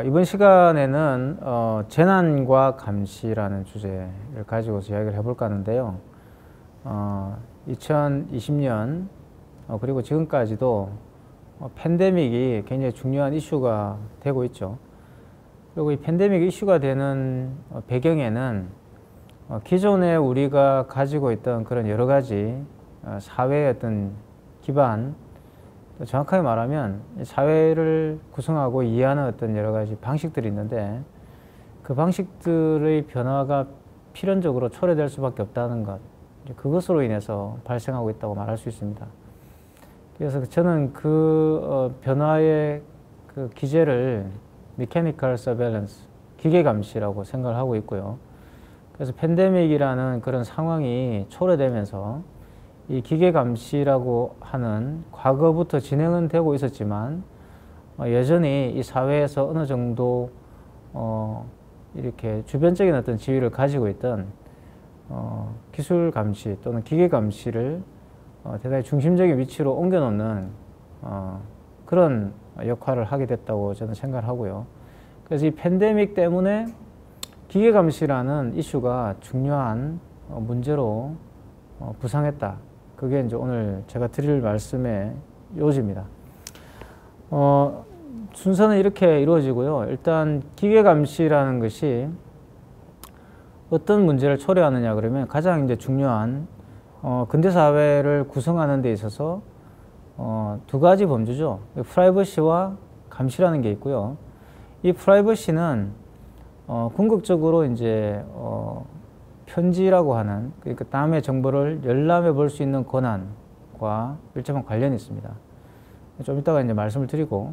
이번 시간에는 재난과 감시라는 주제를 가지고서 이야기를 해볼까 하는데요. 2020년 그리고 지금까지도 팬데믹이 굉장히 중요한 이슈가 되고 있죠. 그리고 이 팬데믹 이슈가 되는 배경에는 기존에 우리가 가지고 있던 그런 여러 가지 사회의 어떤 기반, 정확하게 말하면 사회를 구성하고 이해하는 어떤 여러 가지 방식들이 있는데 그 방식들의 변화가 필연적으로 초래될 수밖에 없다는 것, 그것으로 인해서 발생하고 있다고 말할 수 있습니다. 그래서 저는 그 변화의 그 기제를 Mechanical Surveillance, 기계 감시라고 생각을 하고 있고요. 그래서 팬데믹이라는 그런 상황이 초래되면서 이 기계 감시라고 하는 과거부터 진행은 되고 있었지만 여전히 이 사회에서 어느 정도 이렇게 주변적인 어떤 지위를 가지고 있던 기술 감시 또는 기계 감시를 대단히 중심적인 위치로 옮겨놓는 그런 역할을 하게 됐다고 저는 생각을 하고요. 그래서 이 팬데믹 때문에 기계 감시라는 이슈가 중요한 문제로 부상했다. 그게 이제 오늘 제가 드릴 말씀의 요지입니다. 순서는 이렇게 이루어지고요. 일단 기계 감시라는 것이 어떤 문제를 초래하느냐 그러면 가장 이제 중요한 근대 사회를 구성하는 데 있어서 두 가지 범주죠. 프라이버시와 감시라는 게 있고요. 이 프라이버시는 궁극적으로 이제 편지라고 하는, 그러니까 남의 정보를 열람해 볼 수 있는 권한과 밀접한 관련이 있습니다. 좀 이따가 이제 말씀을 드리고,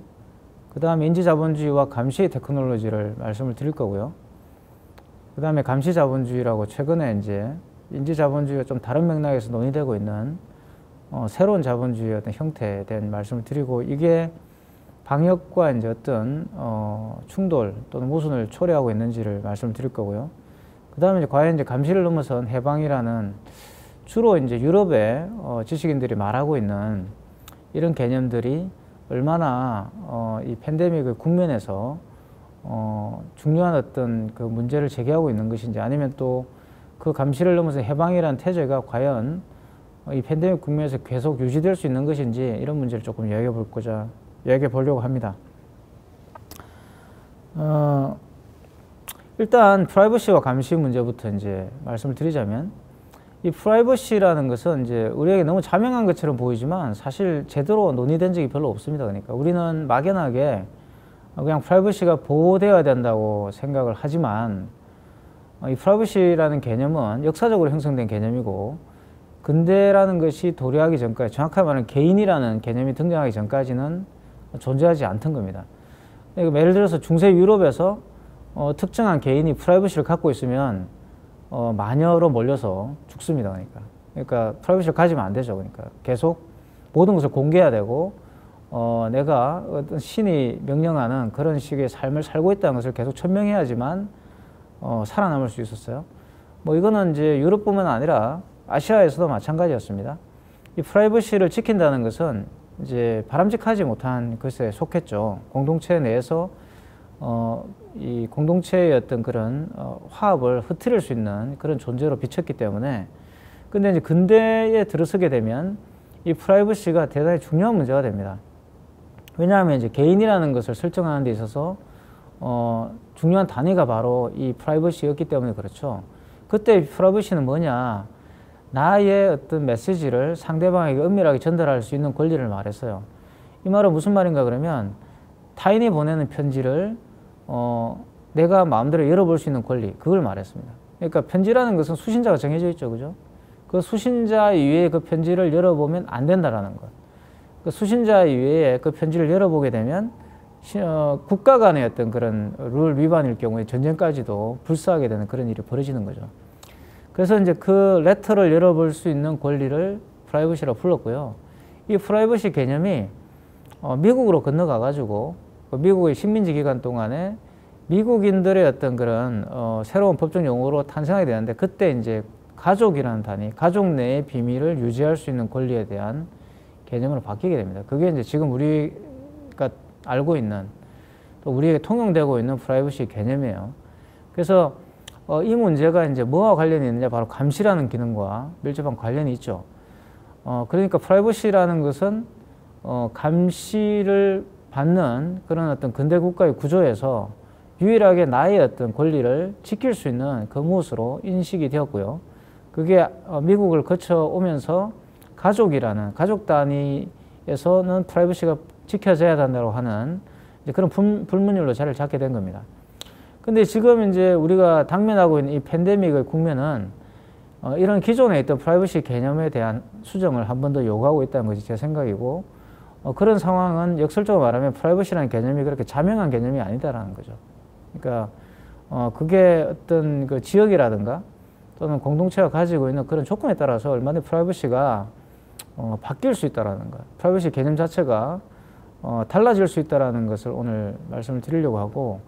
그 다음에 인지자본주의와 감시의 테크놀로지를 말씀을 드릴 거고요. 그 다음에 감시자본주의라고 최근에 이제 인지자본주의가 좀 다른 맥락에서 논의되고 있는 새로운 자본주의의 어떤 형태에 대한 말씀을 드리고, 이게 방역과 이제 어떤 충돌 또는 모순을 초래하고 있는지를 말씀을 드릴 거고요. 그 다음에 과연 이제 감시를 넘어선 해방이라는 주로 이제 유럽의 지식인들이 말하고 있는 이런 개념들이 얼마나 이 팬데믹의 국면에서 중요한 어떤 그 문제를 제기하고 있는 것인지, 아니면 또 그 감시를 넘어서 해방이라는 태제가 과연 이 팬데믹 국면에서 계속 유지될 수 있는 것인지, 이런 문제를 조금 이야기해 보려고 합니다. 일단 프라이버시와 감시 문제부터 이제 말씀을 드리자면, 이 프라이버시라는 것은 이제 우리에게 너무 자명한 것처럼 보이지만 사실 제대로 논의된 적이 별로 없습니다. 그러니까 우리는 막연하게 그냥 프라이버시가 보호되어야 된다고 생각을 하지만, 이 프라이버시라는 개념은 역사적으로 형성된 개념이고, 근대라는 것이 도래하기 전까지, 정확하게 말하면 개인이라는 개념이 등장하기 전까지는 존재하지 않던 겁니다. 그러니까 예를 들어서 중세 유럽에서 특정한 개인이 프라이버시를 갖고 있으면 마녀로 몰려서 죽습니다. 그러니까 프라이버시를 가지면 안 되죠. 그러니까 계속 모든 것을 공개해야 되고, 내가 어떤 신이 명령하는 그런 식의 삶을 살고 있다는 것을 계속 천명해야지만 살아남을 수 있었어요. 뭐 이거는 이제 유럽뿐만 아니라 아시아에서도 마찬가지였습니다. 이 프라이버시를 지킨다는 것은 이제 바람직하지 못한 것에 속했죠. 공동체 내에서 이 공동체의 어떤 그런 화합을 흐트릴 수 있는 그런 존재로 비쳤기 때문에. 근데 이제 근대에 들어서게 되면 이 프라이버시가 대단히 중요한 문제가 됩니다. 왜냐하면 이제 개인이라는 것을 설정하는 데 있어서 중요한 단위가 바로 이 프라이버시였기 때문에 그렇죠. 그때 프라이버시는 뭐냐? 나의 어떤 메시지를 상대방에게 은밀하게 전달할 수 있는 권리를 말했어요. 이 말은 무슨 말인가 그러면, 타인이 보내는 편지를 내가 마음대로 열어볼 수 있는 권리, 그걸 말했습니다. 그러니까 편지라는 것은 수신자가 정해져 있죠. 그죠? 그 수신자 이외에 그 편지를 열어보면 안 된다라는 것. 그 수신자 이외에 그 편지를 열어보게 되면 국가 간의 어떤 그런 룰 위반일 경우에 전쟁까지도 불사하게 되는 그런 일이 벌어지는 거죠. 그래서 이제 그 레터를 열어볼 수 있는 권리를 프라이버시라고 불렀고요. 이 프라이버시 개념이 미국으로 건너가 가지고 미국의 식민지 기간 동안에 미국인들의 어떤 그런 새로운 법적 용어로 탄생하게 되는데, 그때 이제 가족이라는 단위, 가족 내의 비밀을 유지할 수 있는 권리에 대한 개념으로 바뀌게 됩니다. 그게 이제 지금 우리가 알고 있는 또 우리에게 통용되고 있는 프라이버시 개념이에요. 그래서 이 문제가 이제 뭐와 관련이 있느냐, 바로 감시라는 기능과 밀접한 관련이 있죠. 그러니까 프라이버시라는 것은 감시를 받는 그런 어떤 근대 국가의 구조에서 유일하게 나의 어떤 권리를 지킬 수 있는 그 무엇으로 인식이 되었고요. 그게 미국을 거쳐오면서 가족이라는 가족 단위에서는 프라이버시가 지켜져야 된다고 하는 이제 그런 불문율로 자리를 잡게 된 겁니다. 근데 지금 이제 우리가 당면하고 있는 이 팬데믹의 국면은 이런 기존에 있던 프라이버시 개념에 대한 수정을 한 번 더 요구하고 있다는 것이 제 생각이고, 그런 상황은 역설적으로 말하면 프라이버시라는 개념이 그렇게 자명한 개념이 아니다라는 거죠. 그러니까 그게 어떤 그 지역이라든가 또는 공동체가 가지고 있는 그런 조건에 따라서 얼마나 프라이버시가 바뀔 수 있다라는 것, 프라이버시 개념 자체가 달라질 수 있다라는 것을 오늘 말씀을 드리려고 하고,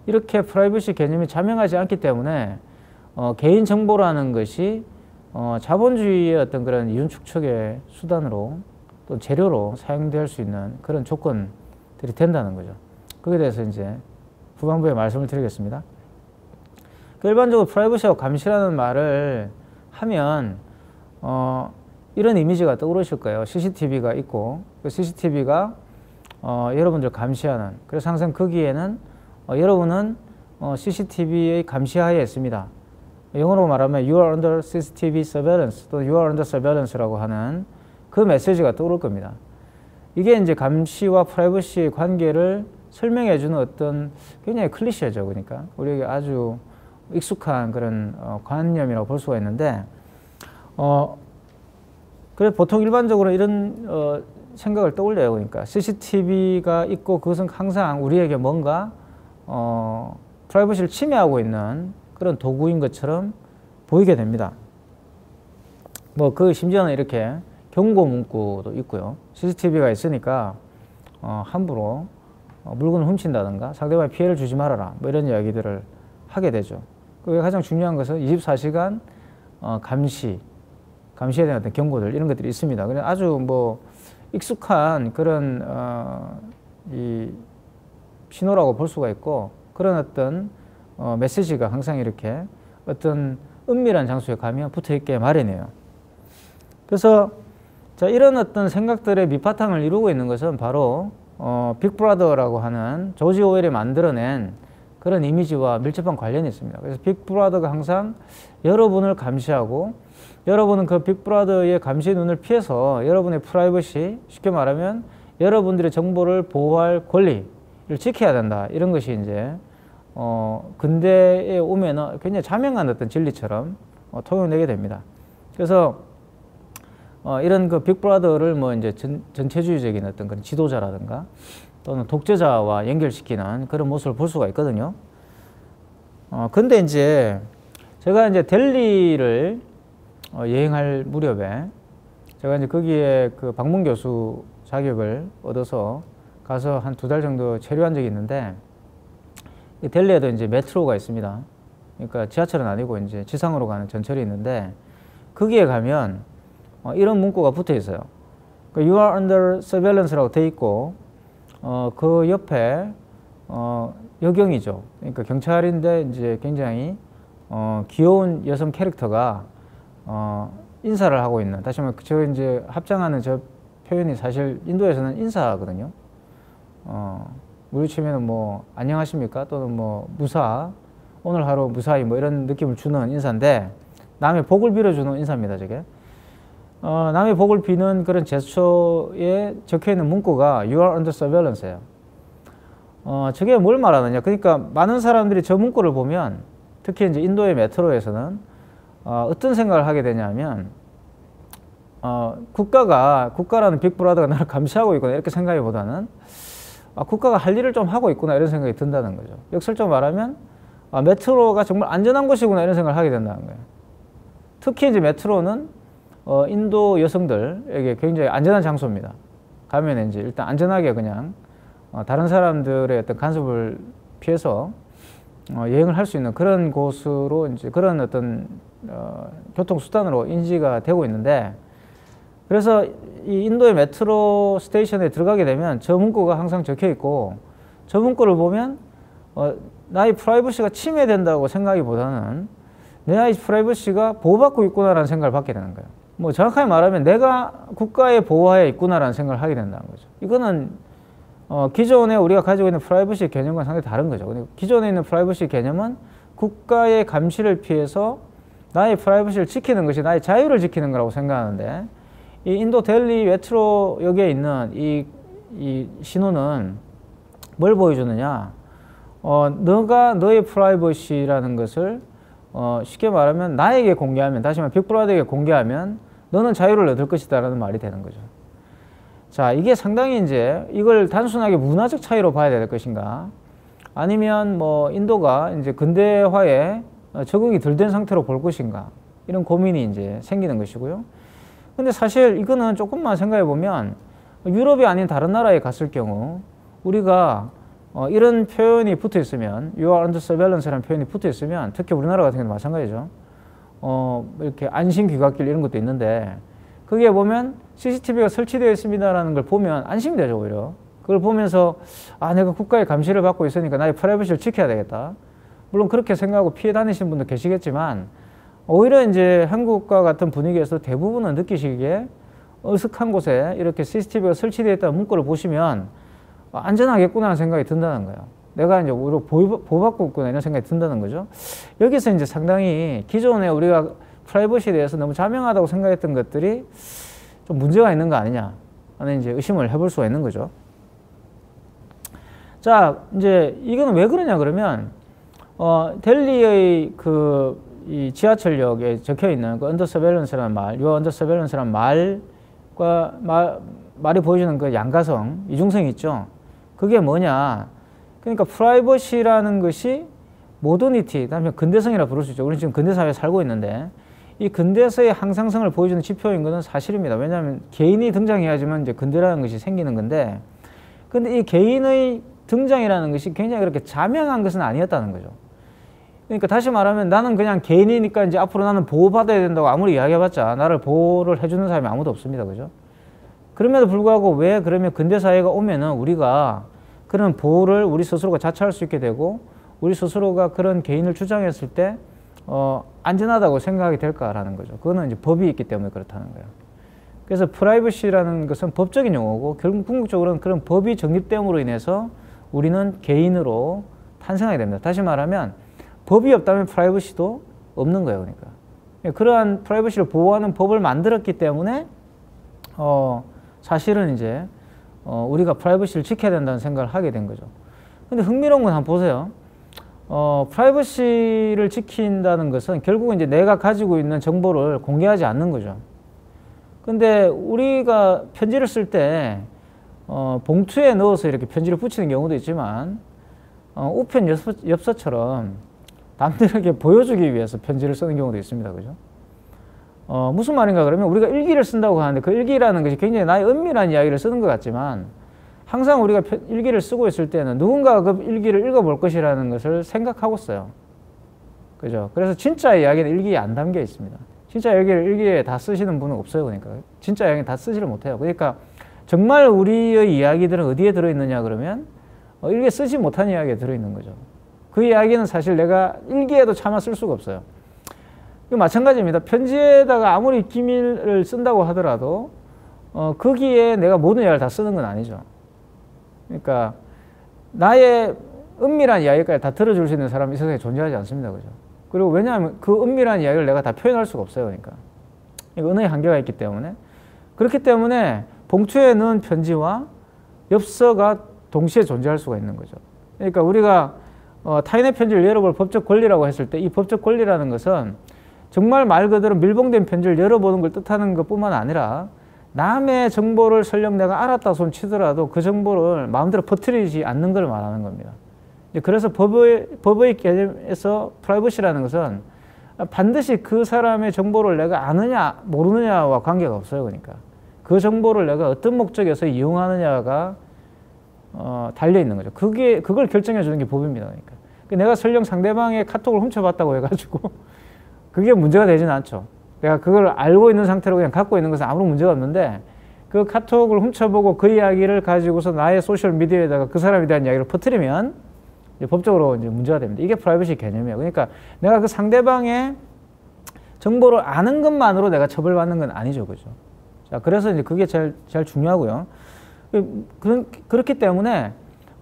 이렇게 프라이버시 개념이 자명하지 않기 때문에 개인 정보라는 것이 자본주의의 어떤 그런 이윤 축적의 수단으로 또 재료로 사용될 수 있는 그런 조건들이 된다는 거죠. 거기에 대해서 이제 후반부에 말씀을 드리겠습니다. 일반적으로 프라이버시와 감시라는 말을 하면 이런 이미지가 떠오르실 거예요. CCTV가 있고 그 CCTV가 여러분들 감시하는, 그래서 항상 거기에는 여러분은 CCTV의 감시하에 있습니다. 영어로 말하면 You are under CCTV surveillance 또는 You are under surveillance라고 하는 그 메시지가 떠오를 겁니다. 이게 이제 감시와 프라이버시의 관계를 설명해 주는 어떤 굉장히 클리셰죠. 그러니까 우리에게 아주 익숙한 그런 관념이라고 볼 수가 있는데, 그래 보통 일반적으로 이런 생각을 떠올려요. 그러니까 CCTV가 있고 그것은 항상 우리에게 뭔가 프라이버시를 침해하고 있는 그런 도구인 것처럼 보이게 됩니다. 뭐 그 심지어는 이렇게 경고 문구도 있고요. CCTV가 있으니까 함부로 물건을 훔친다든가 상대방에 피해를 주지 말아라, 뭐 이런 이야기들을 하게 되죠. 그게 가장 중요한 것은 24시간 감시에 대한 어떤 경고들, 이런 것들이 있습니다. 그래서 아주 뭐 익숙한 그런 이 신호라고 볼 수가 있고, 그런 어떤 메시지가 항상 이렇게 어떤 은밀한 장소에 가면 붙어 있게 마련이에요. 그래서 자, 이런 어떤 생각들의 밑바탕을 이루고 있는 것은 바로 빅브라더라고 하는 조지 오웰이 만들어낸 그런 이미지와 밀접한 관련이 있습니다. 그래서 빅브라더가 항상 여러분을 감시하고, 여러분은 그 빅브라더의 감시의 눈을 피해서 여러분의 프라이버시, 쉽게 말하면 여러분들의 정보를 보호할 권리를 지켜야 된다, 이런 것이 이제 근대에 오면은 굉장히 자명한 어떤 진리처럼 통용되게 됩니다. 그래서 이런 그 빅브라더를 뭐 이제 전체주의적인 어떤 그런 지도자라든가 또는 독재자와 연결시키는 그런 모습을 볼 수가 있거든요. 근데 이제 제가 이제 델리를 여행할 무렵에 제가 이제 거기에 그 방문 교수 자격을 얻어서 가서 한 2달 정도 체류한 적이 있는데, 이 델리에도 이제 메트로가 있습니다. 그러니까 지하철은 아니고 이제 지상으로 가는 전철이 있는데, 거기에 가면 이런 문구가 붙어 있어요. You are under surveillance라고 돼 있고, 그 옆에 여경이죠. 그러니까 경찰인데 이제 굉장히 귀여운 여성 캐릭터가 인사를 하고 있는, 다시 말해 저 이제 합장하는 저 표현이 사실 인도에서는 인사거든요. 우리 치면은 뭐 안녕하십니까 또는 뭐 무사, 오늘 하루 무사히, 뭐 이런 느낌을 주는 인사인데, 남의 복을 빌어주는 인사입니다. 저게 남의 복을 비는 그런 제스처에 적혀있는 문구가 You are under surveillance예요. 저게 뭘 말하느냐, 그러니까 많은 사람들이 저 문구를 보면, 특히 이제 인도의 메트로에서는 어떤 생각을 하게 되냐면, 국가라는 빅브라더가 나를 감시하고 있구나, 이렇게 생각하기보다는 국가가 할 일을 좀 하고 있구나, 이런 생각이 든다는 거죠. 역설적으로 말하면 메트로가 정말 안전한 곳이구나, 이런 생각을 하게 된다는 거예요. 특히 이제 메트로는 인도 여성들에게 굉장히 안전한 장소입니다. 가면 이제 일단 안전하게 그냥 다른 사람들의 어떤 간섭을 피해서 여행을 할 수 있는 그런 곳으로, 이제 그런 어떤 교통수단으로 인지가 되고 있는데, 그래서 이 인도의 메트로 스테이션에 들어가게 되면 저 문구가 항상 적혀 있고, 저 문구를 보면 나의 프라이버시가 침해된다고 생각하기보다는 내 아이 프라이버시가 보호받고 있구나라는 생각을 받게 되는 거예요. 뭐 정확하게 말하면 내가 국가의 보호하에 있구나라는 생각을 하게 된다는 거죠. 이거는 기존에 우리가 가지고 있는 프라이버시 개념과 상당히 다른 거죠. 기존에 있는 프라이버시 개념은 국가의 감시를 피해서 나의 프라이버시를 지키는 것이 나의 자유를 지키는 거라고 생각하는데, 이 인도 델리 메트로역에 있는 이 신호는 뭘 보여주느냐? 너가 너의 프라이버시라는 것을 쉽게 말하면 나에게 공개하면, 다시 말하면 빅브라더에게 공개하면 너는 자유를 얻을 것이다 라는 말이 되는 거죠. 자, 이게 상당히 이제 이걸 단순하게 문화적 차이로 봐야 될 것인가, 아니면 뭐 인도가 이제 근대화에 적응이 덜 된 상태로 볼 것인가, 이런 고민이 이제 생기는 것이고요. 근데 사실 이거는 조금만 생각해 보면 유럽이 아닌 다른 나라에 갔을 경우 우리가 이런 표현이 붙어 있으면, You are under surveillance라는 표현이 붙어 있으면, 특히 우리나라 같은 경우는 마찬가지죠. 이렇게 안심 귀갓길 이런 것도 있는데, 거기에 보면 CCTV가 설치되어 있습니다라는 걸 보면 안심이 되죠, 오히려. 그걸 보면서 내가 국가의 감시를 받고 있으니까 나의 프라이버시를 지켜야 되겠다. 물론 그렇게 생각하고 피해 다니시는 분도 계시겠지만, 오히려 이제 한국과 같은 분위기에서 대부분은 느끼시기에 어색한 곳에 이렇게 CCTV가 설치되어 있다는 문구를 보시면 안전하겠구나 생각이 든다는 거예요. 내가 이제 오히려 보호받고 있구나 이런 생각이 든다는 거죠. 여기서 이제 상당히 기존에 우리가 프라이버시에 대해서 너무 자명하다고 생각했던 것들이 좀 문제가 있는 거 아니냐 하는 이제 의심을 해볼 수가 있는 거죠. 자, 이제 이거는 왜 그러냐 그러면 델리의 이 지하철역에 적혀 있는 그 언더 서베일런스라는 말, 요 언더 서베일런스라는 말과 말이 보여주는 그 양가성, 이중성이 있죠. 그게 뭐냐? 그러니까 프라이버시라는 것이 모더니티, 그다음에 근대성이라 부를 수 있죠. 우리는 지금 근대사회에 살고 있는데 이 근대사의 항상성을 보여주는 지표인 것은 사실입니다. 왜냐하면 개인이 등장해야지만 이제 근대라는 것이 생기는 건데, 근데 이 개인의 등장이라는 것이 굉장히 그렇게 자명한 것은 아니었다는 거죠. 그러니까 다시 말하면 나는 그냥 개인이니까 이제 앞으로 나는 보호받아야 된다고 아무리 이야기해봤자 나를 보호를 해주는 사람이 아무도 없습니다. 그죠? 그럼에도 불구하고 왜 그러면 근대사회가 오면은 우리가 그런 보호를 우리 스스로가 자처할 수 있게 되고 우리 스스로가 그런 개인을 주장했을 때 안전하다고 생각이 될까라는 거죠. 그거는 이제 법이 있기 때문에 그렇다는 거예요. 그래서 프라이버시라는 것은 법적인 용어고 결국 궁극적으로는 그런 법이 정립됨으로 인해서 우리는 개인으로 탄생하게 됩니다. 다시 말하면 법이 없다면 프라이버시도 없는 거예요. 그러니까 그러한 프라이버시를 보호하는 법을 만들었기 때문에 사실은 이제 우리가 프라이버시를 지켜야 된다는 생각을 하게 된 거죠. 근데 흥미로운 건 한번 보세요. 프라이버시를 지킨다는 것은 결국은 이제 내가 가지고 있는 정보를 공개하지 않는 거죠. 근데 우리가 편지를 쓸 때 봉투에 넣어서 이렇게 편지를 붙이는 경우도 있지만 우편 엽서처럼 남들에게 보여주기 위해서 편지를 쓰는 경우도 있습니다. 그죠? 무슨 말인가 그러면 우리가 일기를 쓴다고 하는데 그 일기라는 것이 굉장히 나의 은밀한 이야기를 쓰는 것 같지만 항상 우리가 일기를 쓰고 있을 때는 누군가가 그 일기를 읽어볼 것이라는 것을 생각하고 써요. 그죠? 그래서 진짜 이야기는 일기에 안 담겨 있습니다. 진짜 이야기를 일기에 다 쓰시는 분은 없어요. 그러니까 진짜 이야기는 다 쓰지를 못해요. 그러니까 정말 우리의 이야기들은 어디에 들어있느냐 그러면 일기에 쓰지 못한 이야기에 들어있는 거죠. 그 이야기는 사실 내가 일기에도 차마 쓸 수가 없어요. 마찬가지입니다. 편지에다가 아무리 기밀을 쓴다고 하더라도 거기에 내가 모든 이야기를 다 쓰는 건 아니죠. 그러니까 나의 은밀한 이야기까지 다 들어줄 수 있는 사람이 이 세상에 존재하지 않습니다. 그죠? 그리고 왜냐하면 그 은밀한 이야기를 내가 다 표현할 수가 없어요. 그러니까 언어의 한계가 있기 때문에. 그렇기 때문에 봉투에 넣은 편지와 엽서가 동시에 존재할 수가 있는 거죠. 그러니까 우리가 타인의 편지를 열어볼 법적 권리라고 했을 때 이 법적 권리라는 것은 정말 말 그대로 밀봉된 편지를 열어보는 걸 뜻하는 것뿐만 아니라 남의 정보를 설령 내가 알았다 손 치더라도 그 정보를 마음대로 퍼뜨리지 않는 걸 말하는 겁니다. 그래서 법의 개념에서 프라이버시라는 것은 반드시 그 사람의 정보를 내가 아느냐 모르느냐와 관계가 없어요. 그러니까 그 정보를 내가 어떤 목적에서 이용하느냐가 달려 있는 거죠. 그걸 결정해 주는 게 법입니다. 그러니까 내가 설령 상대방의 카톡을 훔쳐봤다고 해가지고 그게 문제가 되지는 않죠. 내가 그걸 알고 있는 상태로 그냥 갖고 있는 것은 아무런 문제가 없는데 그 카톡을 훔쳐보고 그 이야기를 가지고서 나의 소셜미디어에다가 그 사람에 대한 이야기를 퍼뜨리면 이제 법적으로 이제 문제가 됩니다. 이게 프라이버시 개념이에요. 그러니까 내가 그 상대방의 정보를 아는 것만으로 내가 처벌받는 건 아니죠. 그죠? 자, 그래서 이제 그게 제일 중요하고요. 그렇기 때문에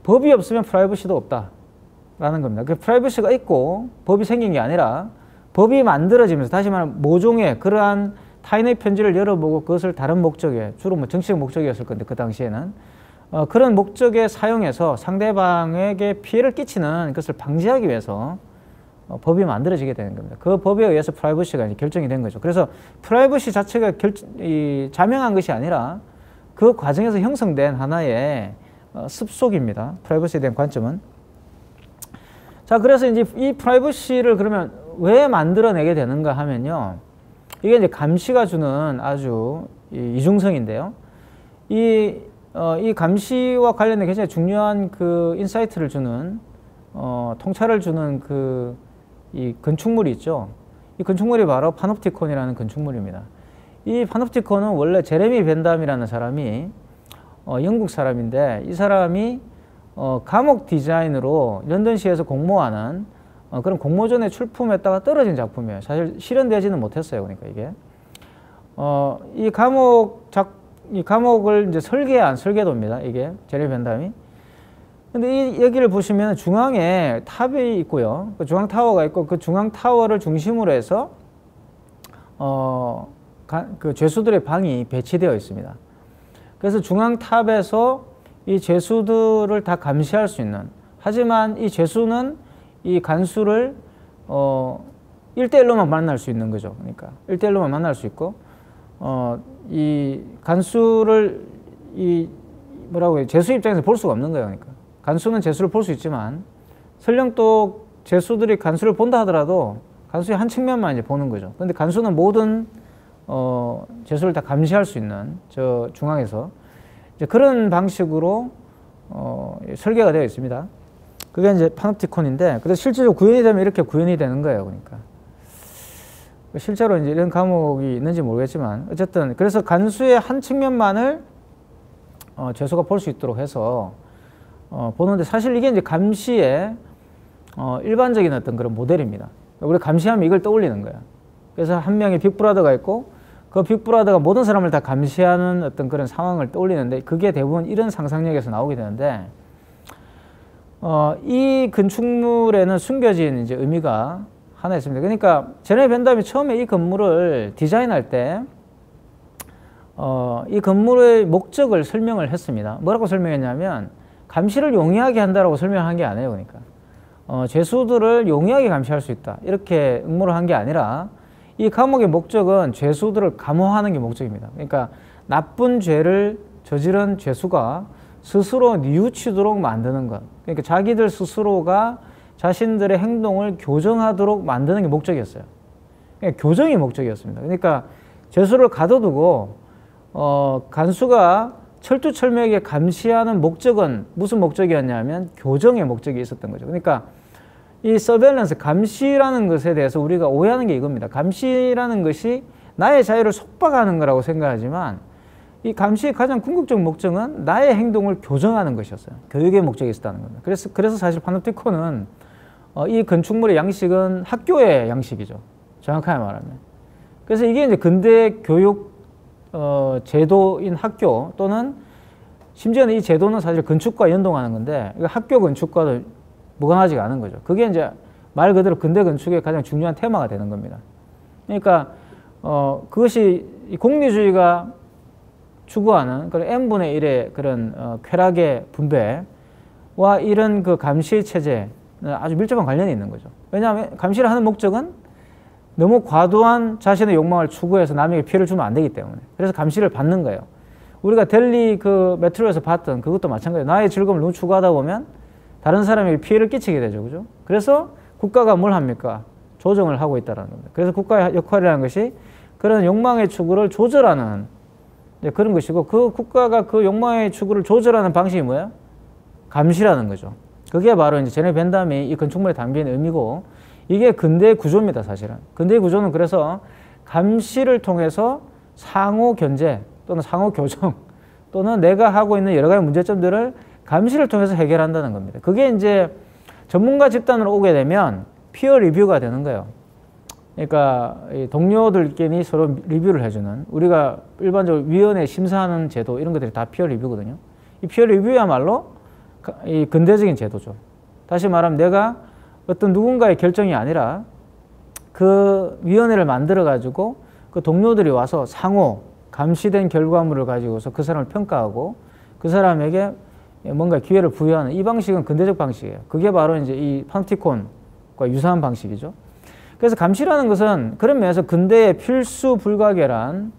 법이 없으면 프라이버시도 없다라는 겁니다. 그 프라이버시가 있고 법이 생긴 게 아니라 법이 만들어지면서, 다시 말하면 모종의 그러한 타인의 편지를 열어보고 그것을 다른 목적에, 주로 뭐 정치적 목적이었을 건데 그 당시에는 그런 목적에 사용해서 상대방에게 피해를 끼치는 것을 방지하기 위해서 법이 만들어지게 되는 겁니다. 그 법에 의해서 프라이버시가 이제 결정이 된 거죠. 그래서 프라이버시 자체가 자명한 것이 아니라 그 과정에서 형성된 하나의 습속입니다. 프라이버시에 대한 관점은. 자, 그래서 이제 이 프라이버시를 그러면 왜 만들어내게 되는가 하면요. 이게 이제 감시가 주는 아주 이중성인데요. 이 감시와 관련된 굉장히 중요한 그 인사이트를 주는, 통찰을 주는 이 건축물이 있죠. 이 건축물이 바로 파놉티콘이라는 건축물입니다. 이 파놉티콘은 원래 제레미 벤담이라는 사람이 영국 사람인데, 이 사람이 감옥 디자인으로 런던시에서 공모하는 그런 공모전에 출품했다가 떨어진 작품이에요. 사실 실현되지는 못했어요. 그러니까 이게 이 감옥을 이제 설계한 설계도입니다. 이게 제레미 벤담이. 근데 여기를 보시면 중앙에 탑이 있고요. 그 중앙 타워가 있고, 그 중앙 타워를 중심으로 해서 그 죄수들의 방이 배치되어 있습니다. 그래서 중앙 탑에서 이 죄수들을 다 감시할 수 있는, 하지만 이 죄수는 이 간수를 1대1로만 만날 수 있는 거죠. 그러니까 1대1로만 만날 수 있고, 이 간수를 뭐라고 해요? 죄수 입장에서 볼 수가 없는 거예요. 그러니까 간수는 죄수를 볼 수 있지만, 설령 또 죄수들이 간수를 본다 하더라도 간수의 한 측면만 이제 보는 거죠. 그런데 간수는 모든 죄수를 다 감시할 수 있는 저 중앙에서 이제 그런 방식으로 설계가 되어 있습니다. 그게 이제 파놉티콘인데, 그래서 실제로 구현이 되면 이렇게 구현이 되는 거예요. 그러니까 실제로 이제 이런 감옥이 있는지 모르겠지만, 어쨌든 그래서 간수의 한 측면만을 죄수가 볼 수 있도록 해서 보는데, 사실 이게 이제 감시의 일반적인 어떤 그런 모델입니다. 우리 감시하면 이걸 떠올리는 거예요. 그래서 한 명의 빅브라더가 있고, 그 빅브라더가 모든 사람을 다 감시하는 어떤 그런 상황을 떠올리는데, 그게 대부분 이런 상상력에서 나오게 되는데, 이 건축물에는 숨겨진 이제 의미가 하나 있습니다. 그러니까 제레미 벤담이 처음에 이 건물을 디자인할 때 이 건물의 목적을 설명을 했습니다. 뭐라고 설명했냐면, 감시를 용이하게 한다라고 설명한 게 아니에요. 그러니까 죄수들을 용이하게 감시할 수 있다, 이렇게 응모를 한 게 아니라, 이 감옥의 목적은 죄수들을 감호하는 게 목적입니다. 그러니까 나쁜 죄를 저지른 죄수가 스스로 뉘우치도록 만드는 것, 그러니까 자기들 스스로가 자신들의 행동을 교정하도록 만드는 게 목적이었어요. 그러니까 교정이 목적이었습니다. 그러니까 죄수를 가둬두고 간수가 철두철미하게 감시하는 목적은 무슨 목적이었냐면 교정의 목적이 있었던 거죠. 그러니까 이 서베일런스, 감시라는 것에 대해서 우리가 오해하는 게 이겁니다. 감시라는 것이 나의 자유를 속박하는 거라고 생각하지만, 이 감시의 가장 궁극적 목적은 나의 행동을 교정하는 것이었어요. 교육의 목적이 있었다는 겁니다. 그래서 사실 파놉티콘은 이 건축물의 양식은 학교의 양식이죠. 정확하게 말하면. 그래서 이게 이제 근대 교육 제도인 학교, 또는 심지어는 이 제도는 사실 건축과 연동하는 건데, 학교 건축과도 무관하지가 않은 거죠. 그게 이제 말 그대로 근대 건축의 가장 중요한 테마가 되는 겁니다. 그러니까 그것이 공리주의가 추구하는 그런 n분의 1의 그런 쾌락의 분배와 이런 그 감시의 체제는 아주 밀접한 관련이 있는 거죠. 왜냐하면 감시를 하는 목적은 너무 과도한 자신의 욕망을 추구해서 남에게 피해를 주면 안 되기 때문에. 그래서 감시를 받는 거예요. 우리가 델리 그 메트로에서 봤던 그것도 마찬가지예요. 나의 즐거움을 너무 추구하다 보면 다른 사람에게 피해를 끼치게 되죠. 그죠? 그래서 국가가 뭘 합니까? 조정을 하고 있다는 겁니다. 그래서 국가의 역할이라는 것이 그런 욕망의 추구를 조절하는 그런 것이고, 그 국가가 그 욕망의 추구를 조절하는 방식이 뭐예요? 감시라는 거죠. 그게 바로 이제 제레미 벤담이 이 건축물에 담긴 의미고, 이게 근대의 구조입니다, 사실은. 근대의 구조는 그래서 감시를 통해서 상호 견제, 또는 상호 교정 또는 내가 하고 있는 여러 가지 문제점들을 감시를 통해서 해결한다는 겁니다. 그게 이제 전문가 집단으로 오게 되면 피어 리뷰가 되는 거예요. 그러니까 동료들끼리 서로 리뷰를 해주는, 우리가 일반적으로 위원회 심사하는 제도 이런 것들이 다 피어 리뷰거든요. 이 피어 리뷰야말로 이 근대적인 제도죠. 다시 말하면 내가 어떤 누군가의 결정이 아니라 그 위원회를 만들어 가지고 그 동료들이 와서 상호 감시된 결과물을 가지고서 그 사람을 평가하고 그 사람에게 뭔가 기회를 부여하는, 이 방식은 근대적 방식이에요. 그게 바로 이제 이 파놉티콘과 유사한 방식이죠. 그래서 감시라는 것은 그런 면에서 근대의 필수 불가결한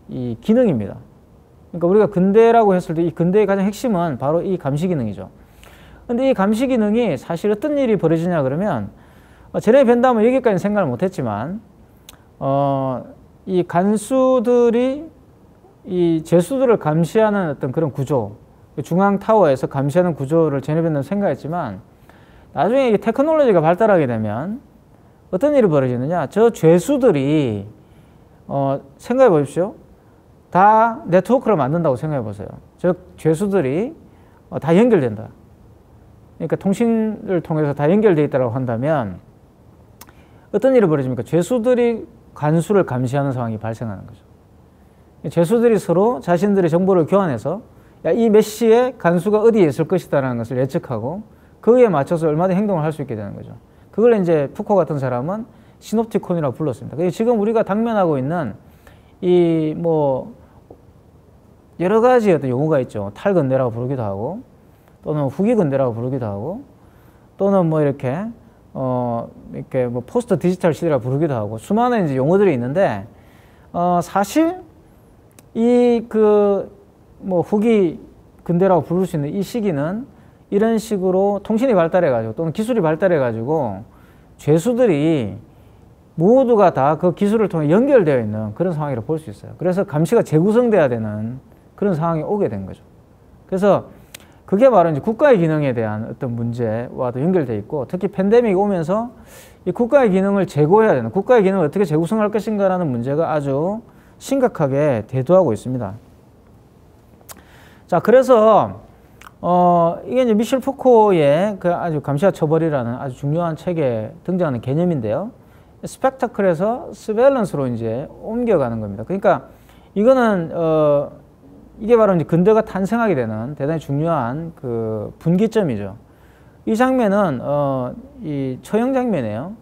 이 기능입니다. 그러니까 우리가 근대라고 했을 때 이 근대의 가장 핵심은 바로 이 감시 기능이죠. 근데 이 감시 기능이 사실 어떤 일이 벌어지냐 그러면 전에 뵌다면 여기까지는 생각을 못했지만 이 간수들이 이 죄수들을 감시하는 어떤 그런 구조, 중앙 타워에서 감시하는 구조를 전에 뵌다면 생각했지만 나중에 이 테크놀로지가 발달하게 되면 어떤 일이 벌어지느냐, 저 죄수들이 생각해 보십시오. 다 네트워크를 만든다고 생각해 보세요. 저 죄수들이 다 연결된다. 그러니까 통신을 통해서 다 연결되어 있다고 한다면 어떤 일이 벌어집니까? 죄수들이 간수를 감시하는 상황이 발생하는 거죠. 죄수들이 서로 자신들의 정보를 교환해서 야, 이 몇 시에 간수가 어디에 있을 것이다라는 것을 예측하고 그에 맞춰서 얼마든지 행동을 할 수 있게 되는 거죠. 그걸 이제 푸코 같은 사람은 시놉티콘이라고 불렀습니다. 지금 우리가 당면하고 있는 이 뭐 여러 가지 어떤 용어가 있죠. 탈근대라고 부르기도 하고 또는 후기근대라고 부르기도 하고 또는 뭐 이렇게 이렇게 뭐 포스트 디지털 시대라고 부르기도 하고 수많은 이제 용어들이 있는데 사실 이 뭐 후기 근대라고 부를 수 있는 이 시기는 이런 식으로 통신이 발달해가지고 또는 기술이 발달해가지고 죄수들이 모두가 다 그 기술을 통해 연결되어 있는 그런 상황이라고 볼 수 있어요. 그래서 감시가 재구성돼야 되는 그런 상황이 오게 된 거죠. 그래서 그게 바로 이제 국가의 기능에 대한 어떤 문제와도 연결되어 있고, 특히 팬데믹이 오면서 이 국가의 기능을 제고해야 되는, 국가의 기능을 어떻게 재구성할 것인가라는 문제가 아주 심각하게 대두하고 있습니다. 자, 그래서 이게 이제 미셸 푸코의 그 아주 감시와 처벌이라는 아주 중요한 책에 등장하는 개념인데요. 스펙타클에서 서베일런스로 이제 옮겨가는 겁니다. 그러니까 이거는 이게 바로 이제 근대가 탄생하게 되는 대단히 중요한 그 분기점이죠. 이 장면은 이 처형 장면이에요.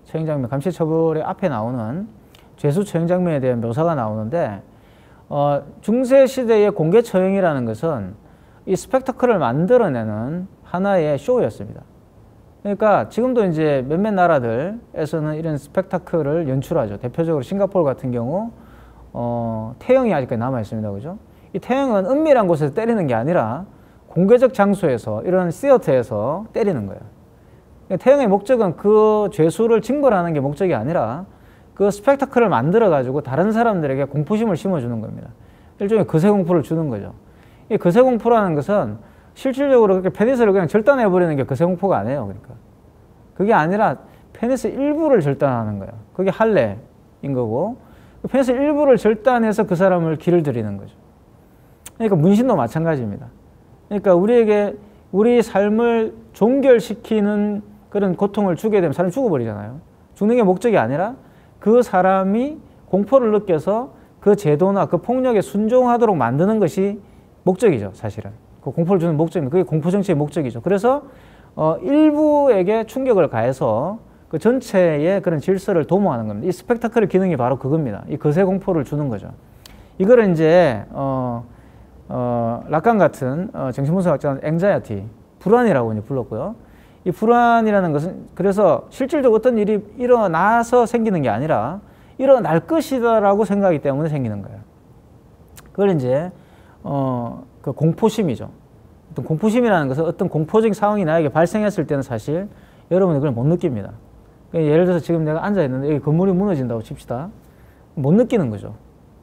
처형 장면, 감시 처벌의 앞에 나오는 죄수 처형 장면에 대한 묘사가 나오는데 중세 시대의 공개 처형이라는 것은 이 스펙타클을 만들어내는 하나의 쇼였습니다. 그러니까 지금도 이제 몇몇 나라들에서는 이런 스펙타클을 연출하죠. 대표적으로 싱가포르 같은 경우 태형이 아직까지 남아 있습니다. 그죠? 이 태형은 은밀한 곳에서 때리는 게 아니라 공개적 장소에서 이런 시어터에서 때리는 거예요. 그러니까 태형의 목적은 그 죄수를 징벌하는 게 목적이 아니라 그 스펙타클을 만들어 가지고 다른 사람들에게 공포심을 심어주는 겁니다. 일종의 거세공포를 주는 거죠. 이 거세공포라는 것은 실질적으로 그렇게 페니스를 그냥 절단해버리는 게 거세공포가 아니에요. 그러니까 그게 아니라 페니스 일부를 절단하는 거예요. 그게 할례인 거고, 페니스 일부를 절단해서 그 사람을 길을 들이는 거죠. 그러니까 문신도 마찬가지입니다. 그러니까 우리에게 우리 삶을 종결시키는 그런 고통을 주게 되면 사람이 죽어버리잖아요. 죽는 게 목적이 아니라 그 사람이 공포를 느껴서 그 제도나 그 폭력에 순종하도록 만드는 것이 목적이죠. 사실은 그 공포를 주는 목적입니다. 그게 공포 정치의 목적이죠. 그래서 일부에게 충격을 가해서 그 전체의 그런 질서를 도모하는 겁니다. 이 스펙타클의 기능이 바로 그겁니다. 이 거세 공포를 주는 거죠. 이거를 이제 라칸 같은 정신분석학자는 앵자이어티, 불안이라고 이제 불렀고요. 이 불안이라는 것은 그래서 실질적으로 어떤 일이 일어나서 생기는 게 아니라 일어날 것이다라고 생각하기 때문에 생기는 거예요. 그걸 이제 그 공포심이죠. 어떤 공포심이라는 것은 어떤 공포적인 상황이 나에게 발생했을 때는 사실 여러분이 그걸 못 느낍니다. 예를 들어서 지금 내가 앉아 있는데 여기 건물이 무너진다고 칩시다. 못 느끼는 거죠.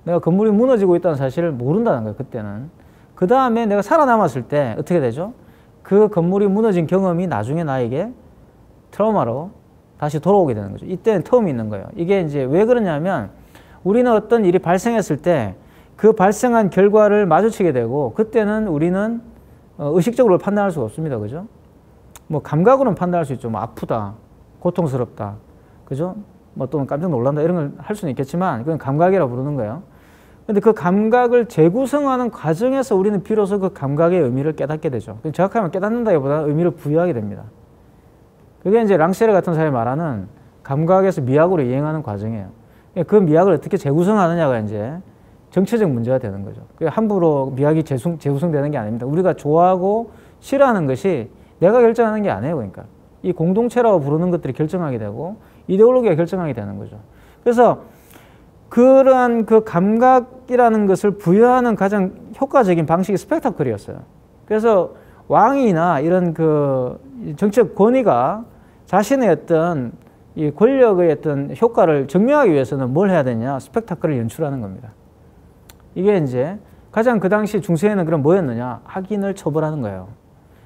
내가 건물이 무너지고 있다는 사실을 모른다는 거예요. 그때는. 그 다음에 내가 살아남았을 때 어떻게 되죠? 그 건물이 무너진 경험이 나중에 나에게 트라우마로 다시 돌아오게 되는 거죠. 이때는 텀이 있는 거예요. 이게 이제 왜 그러냐면 우리는 어떤 일이 발생했을 때 그 발생한 결과를 마주치게 되고 그때는 우리는 의식적으로 판단할 수가 없습니다. 그죠? 뭐 감각으로는 판단할 수 있죠. 뭐 아프다, 고통스럽다, 그죠? 뭐 또는 깜짝 놀란다 이런 걸 할 수는 있겠지만 그건 감각이라고 부르는 거예요. 근데 그 감각을 재구성하는 과정에서 우리는 비로소 그 감각의 의미를 깨닫게 되죠. 정확하게 깨닫는다기보다는 의미를 부여하게 됩니다. 그게 이제 랑세르 같은 사람이 말하는 감각에서 미학으로 이행하는 과정이에요. 그 미학을 어떻게 재구성하느냐가 이제 정체적 문제가 되는 거죠. 함부로 미학이 재구성되는 게 아닙니다. 우리가 좋아하고 싫어하는 것이 내가 결정하는 게 아니에요. 그러니까 이 공동체라고 부르는 것들이 결정하게 되고 이데올로기가 결정하게 되는 거죠. 그래서 그러한 그 감각이라는 것을 부여하는 가장 효과적인 방식이 스펙타클이었어요. 그래서 왕이나 이런 그 정치적 권위가 자신의 어떤 이 권력의 어떤 효과를 증명하기 위해서는 뭘 해야 되냐? 스펙타클을 연출하는 겁니다. 이게 이제 가장 그 당시 중세에는 그럼 뭐였느냐? 악인을 처벌하는 거예요.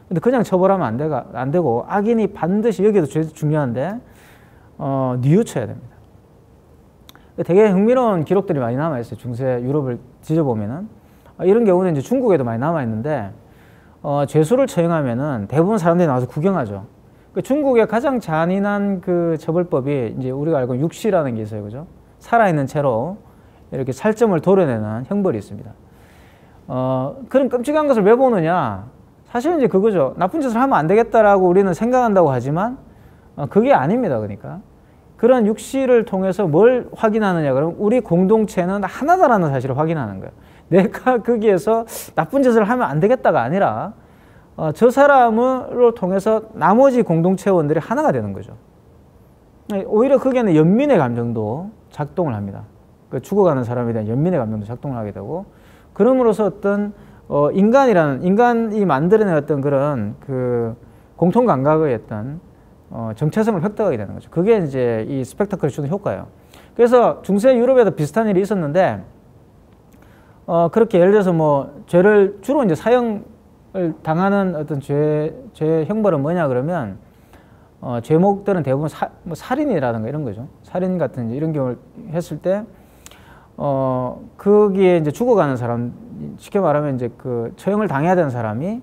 근데 그냥 처벌하면 안 되고 악인이 반드시 여기도 중요한데 뉘우쳐야 됩니다. 되게 흥미로운 기록들이 많이 남아있어요. 중세 유럽을 뒤져보면은. 이런 경우는 이제 중국에도 많이 남아있는데, 죄수를 처형하면은 대부분 사람들이 나와서 구경하죠. 중국의 가장 잔인한 그 처벌법이 이제 우리가 알고 육시라는 게 있어요. 그죠? 살아있는 채로 이렇게 살점을 도려내는 형벌이 있습니다. 그런 끔찍한 것을 왜 보느냐? 사실은 이제 그거죠. 나쁜 짓을 하면 안 되겠다라고 우리는 생각한다고 하지만, 그게 아닙니다. 그러니까. 그런 육시를 통해서 뭘 확인하느냐 그러면 우리 공동체는 하나다라는 사실을 확인하는 거예요. 내가 거기에서 나쁜 짓을 하면 안 되겠다가 아니라 저 사람을 통해서 나머지 공동체원들이 하나가 되는 거죠. 오히려 거기에는 연민의 감정도 작동을 합니다. 죽어가는 사람에 대한 연민의 감정도 작동을 하게 되고 그럼으로써 어떤 인간이 만들어낸 어떤 그런 그 공통 감각의 어떤 정체성을 획득하게 되는 거죠. 그게 이제 이 스펙타클이 주는 효과예요. 그래서 중세 유럽에도 비슷한 일이 있었는데, 그렇게 예를 들어서 뭐, 죄를, 주로 이제 사형을 당하는 어떤 죄 형벌은 뭐냐 그러면, 죄목들은 대부분 뭐 살인이라든가 이런 거죠. 살인 같은 이런 경우를 했을 때, 거기에 이제 죽어가는 사람, 쉽게 말하면 이제 그 처형을 당해야 되는 사람이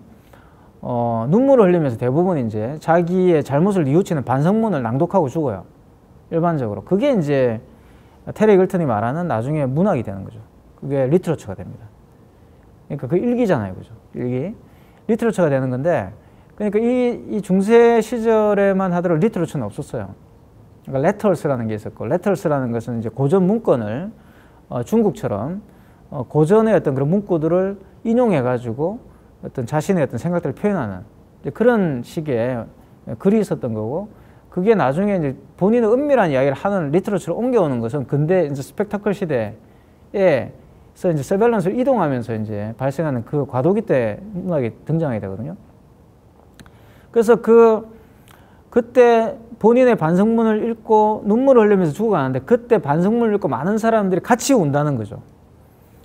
눈물을 흘리면서 대부분 이제 자기의 잘못을 뉘우치는 반성문을 낭독하고 죽어요. 일반적으로. 그게 이제 테리 글튼이 말하는 나중에 문학이 되는 거죠. 그게 리트러처가 됩니다. 그러니까 그 일기잖아요. 그죠? 일기. 리트러처가 되는 건데, 그러니까 이 중세 시절에만 하더라도 리트러처는 없었어요. 그러니까 레터스라는 게 있었고, 레터스라는 것은 이제 고전 문건을 중국처럼 고전의 어떤 그런 문구들을 인용해가지고 어떤 자신의 어떤 생각들을 표현하는 그런 식의 글이 있었던 거고, 그게 나중에 이제 본인의 은밀한 이야기를 하는 리터러처로 옮겨오는 것은 근대 이제 스펙타클 시대에서 이제 서베일런스를 이동하면서 이제 발생하는 그 과도기 때 문학이 등장하게 되거든요. 그래서 그때 본인의 반성문을 읽고 눈물을 흘리면서 죽어가는데 그때 반성문을 읽고 많은 사람들이 같이 운다는 거죠.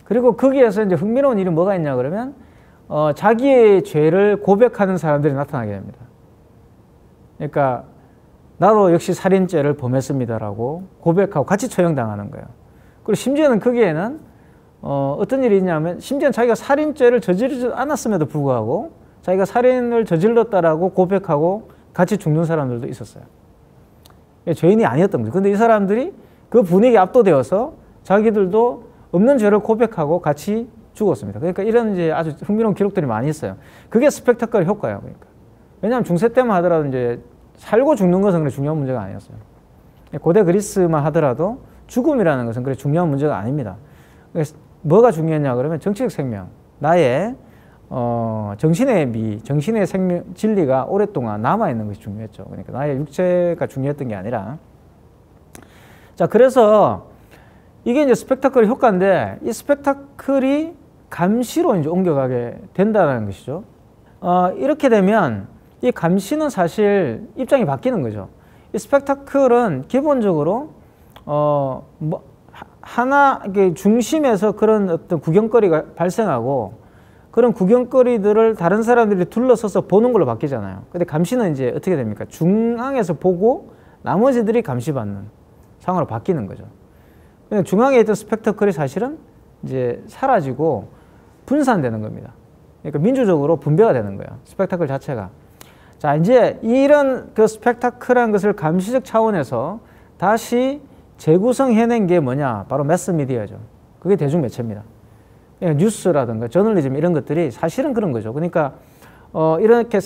그리고 거기에서 이제 흥미로운 일이 뭐가 있냐 그러면 자기의 죄를 고백하는 사람들이 나타나게 됩니다. 그러니까 나도 역시 살인죄를 범했습니다라고 고백하고 같이 처형당하는 거예요. 그리고 심지어는 거기에는 어떤 일이 있냐면 심지어는 자기가 살인죄를 저지르지 않았음에도 불구하고 자기가 살인을 저질렀다라고 고백하고 같이 죽는 사람들도 있었어요. 죄인이 아니었던 거죠. 근데 이 사람들이 그 분위기에 압도되어서 자기들도 없는 죄를 고백하고 같이 죽었습니다. 그러니까 이런 이제 아주 흥미로운 기록들이 많이 있어요. 그게 스펙타클 효과예요. 그러니까. 왜냐하면 중세 때만 하더라도 이제 살고 죽는 것은 그렇게 중요한 문제가 아니었어요. 고대 그리스만 하더라도 죽음이라는 것은 그렇게 중요한 문제가 아닙니다. 그래서 뭐가 중요했냐 그러면 정치적 생명, 나의 정신의 미, 정신의 생명, 진리가 오랫동안 남아있는 것이 중요했죠. 그러니까 나의 육체가 중요했던 게 아니라. 자, 그래서 이게 이제 스펙타클 효과인데 이 스펙타클이 감시로 이제 옮겨가게 된다는 것이죠. 이렇게 되면 이 감시는 사실 입장이 바뀌는 거죠. 이 스펙타클은 기본적으로 하나 중심에서 그런 어떤 구경거리가 발생하고 그런 구경거리들을 다른 사람들이 둘러서서 보는 걸로 바뀌잖아요. 근데 감시는 이제 어떻게 됩니까? 중앙에서 보고 나머지들이 감시받는 상황으로 바뀌는 거죠. 중앙에 있던 스펙타클이 사실은 이제 사라지고 분산되는 겁니다. 그러니까 민주적으로 분배가 되는 거예요. 스펙타클 자체가. 자, 이제 이런 그 스펙타클한 것을 감시적 차원에서 다시 재구성해낸 게 뭐냐? 바로 매스미디어죠. 그게 대중매체입니다. 그러니까 뉴스라든가 저널리즘 이런 것들이 사실은 그런 거죠. 그러니까 이렇게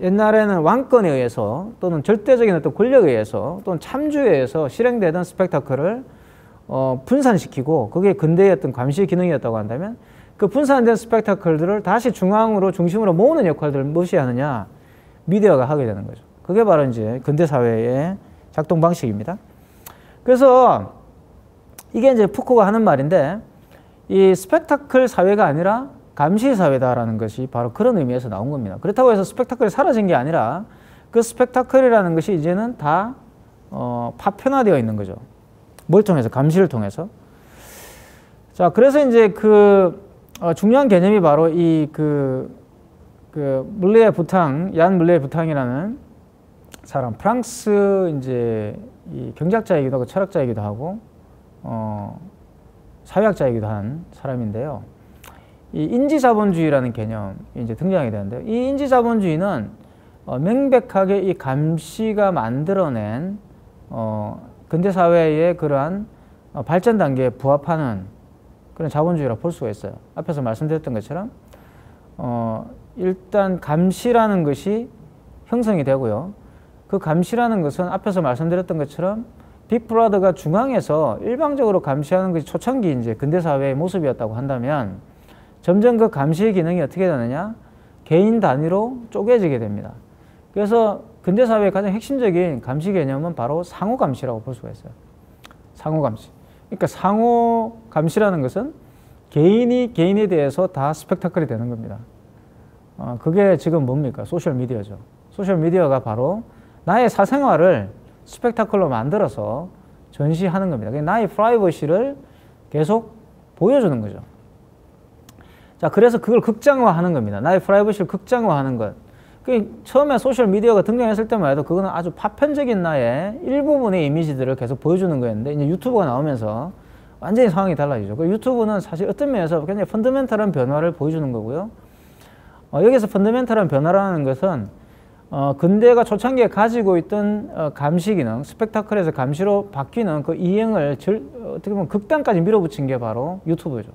옛날에는 왕권에 의해서 또는 절대적인 어떤 권력에 의해서 또는 참주에 의해서 실행되던 스펙타클을 분산시키고 그게 근대의 어떤 감시 기능이었다고 한다면 그 분산된 스펙타클들을 다시 중심으로 모으는 역할들을 무엇이 하느냐? 미디어가 하게 되는 거죠. 그게 바로 이제 근대 사회의 작동 방식입니다. 그래서 이게 이제 푸코가 하는 말인데 이 스펙타클 사회가 아니라 감시 사회다라는 것이 바로 그런 의미에서 나온 겁니다. 그렇다고 해서 스펙타클이 사라진 게 아니라 그 스펙타클이라는 것이 이제는 다 파편화되어 있는 거죠. 뭘 통해서? 감시를 통해서. 자, 그래서 이제 중요한 개념이 바로 물레의 부탕, 얀 물레의 부탕이라는 사람, 프랑스 이제 이 경제학자이기도 하고 철학자이기도 하고 사회학자이기도 한 사람인데요. 이 인지자본주의라는 개념이 이제 등장하게 되는데요. 이 인지자본주의는 명백하게 이 감시가 만들어낸 근대 사회의 그러한 발전 단계에 부합하는 그런 자본주의라고 볼 수가 있어요. 앞에서 말씀드렸던 것처럼 일단 감시라는 것이 형성이 되고요. 그 감시라는 것은 앞에서 말씀드렸던 것처럼 빅브라더가 중앙에서 일방적으로 감시하는 것이 초창기 이제 근대 사회의 모습이었다고 한다면 점점 그 감시의 기능이 어떻게 되느냐? 개인 단위로 쪼개지게 됩니다. 그래서 근대 사회의 가장 핵심적인 감시 개념은 바로 상호 감시라고 볼 수가 있어요. 상호 감시. 그러니까 상호 감시라는 것은 개인이 개인에 대해서 다 스펙타클이 되는 겁니다. 그게 지금 뭡니까? 소셜미디어죠. 소셜미디어가 바로 나의 사생활을 스펙타클로 만들어서 전시하는 겁니다. 나의 프라이버시를 계속 보여주는 거죠. 자, 그래서 그걸 극장화하는 겁니다. 나의 프라이버시를 극장화하는 것. 처음에 소셜미디어가 등장했을 때만 해도 그거는 아주 파편적인 나의 일부분의 이미지들을 계속 보여주는 거였는데 이제 유튜브가 나오면서 완전히 상황이 달라지죠. 유튜브는 사실 어떤 면에서 굉장히 펀더멘탈한 변화를 보여주는 거고요. 여기서 펀더멘탈한 변화라는 것은 근대가 초창기에 가지고 있던 감시 기능, 스펙타클에서 감시로 바뀌는 그 이행을 어떻게 보면 극단까지 밀어붙인 게 바로 유튜브죠.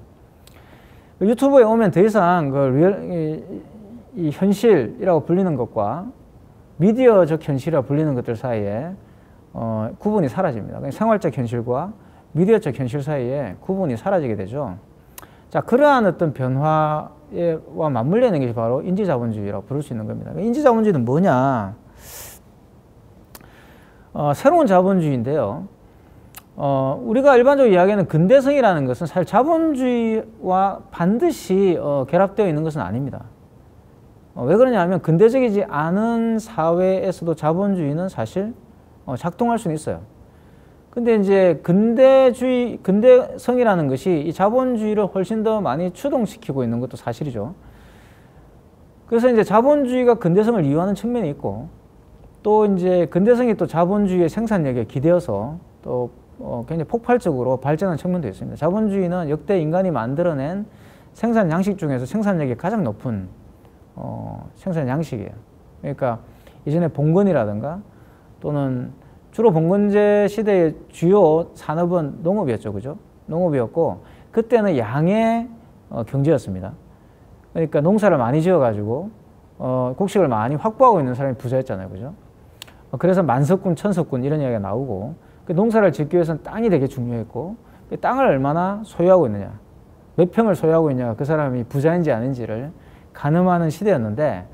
유튜브에 오면 더 이상 이 현실이라고 불리는 것과 미디어적 현실이라고 불리는 것들 사이에 구분이 사라집니다. 생활적 현실과 미디어적 현실 사이에 구분이 사라지게 되죠. 자, 그러한 어떤 변화와 맞물려 있는 것이 바로 인지자본주의라고 부를 수 있는 겁니다. 인지자본주의는 뭐냐? 새로운 자본주의인데요. 우리가 일반적으로 이야기하는 근대성이라는 것은 사실 자본주의와 반드시 결합되어 있는 것은 아닙니다. 왜 그러냐면 근대적이지 않은 사회에서도 자본주의는 사실 작동할 수는 있어요. 근데 이제 근대성이라는 것이 이 자본주의를 훨씬 더 많이 추동시키고 있는 것도 사실이죠. 그래서 이제 자본주의가 근대성을 이유하는 측면이 있고 또 이제 근대성이 또 자본주의의 생산력에 기대어서 또 굉장히 폭발적으로 발전한 측면도 있습니다. 자본주의는 역대 인간이 만들어낸 생산 양식 중에서 생산력이 가장 높은 생산 양식이에요. 그러니까 이전에 봉건이라든가 또는 주로 봉건제 시대의 주요 산업은 농업이었죠. 그죠? 농업이었고 그때는 양의 경제였습니다. 그러니까 농사를 많이 지어가지고 곡식을 많이 확보하고 있는 사람이 부자였잖아요. 그죠? 그래서 만석군, 천석군 이런 이야기가 나오고 그 농사를 짓기 위해서는 땅이 되게 중요했고 그 땅을 얼마나 소유하고 있느냐 몇 평을 소유하고 있냐가 그 사람이 부자인지 아닌지를 가늠하는 시대였는데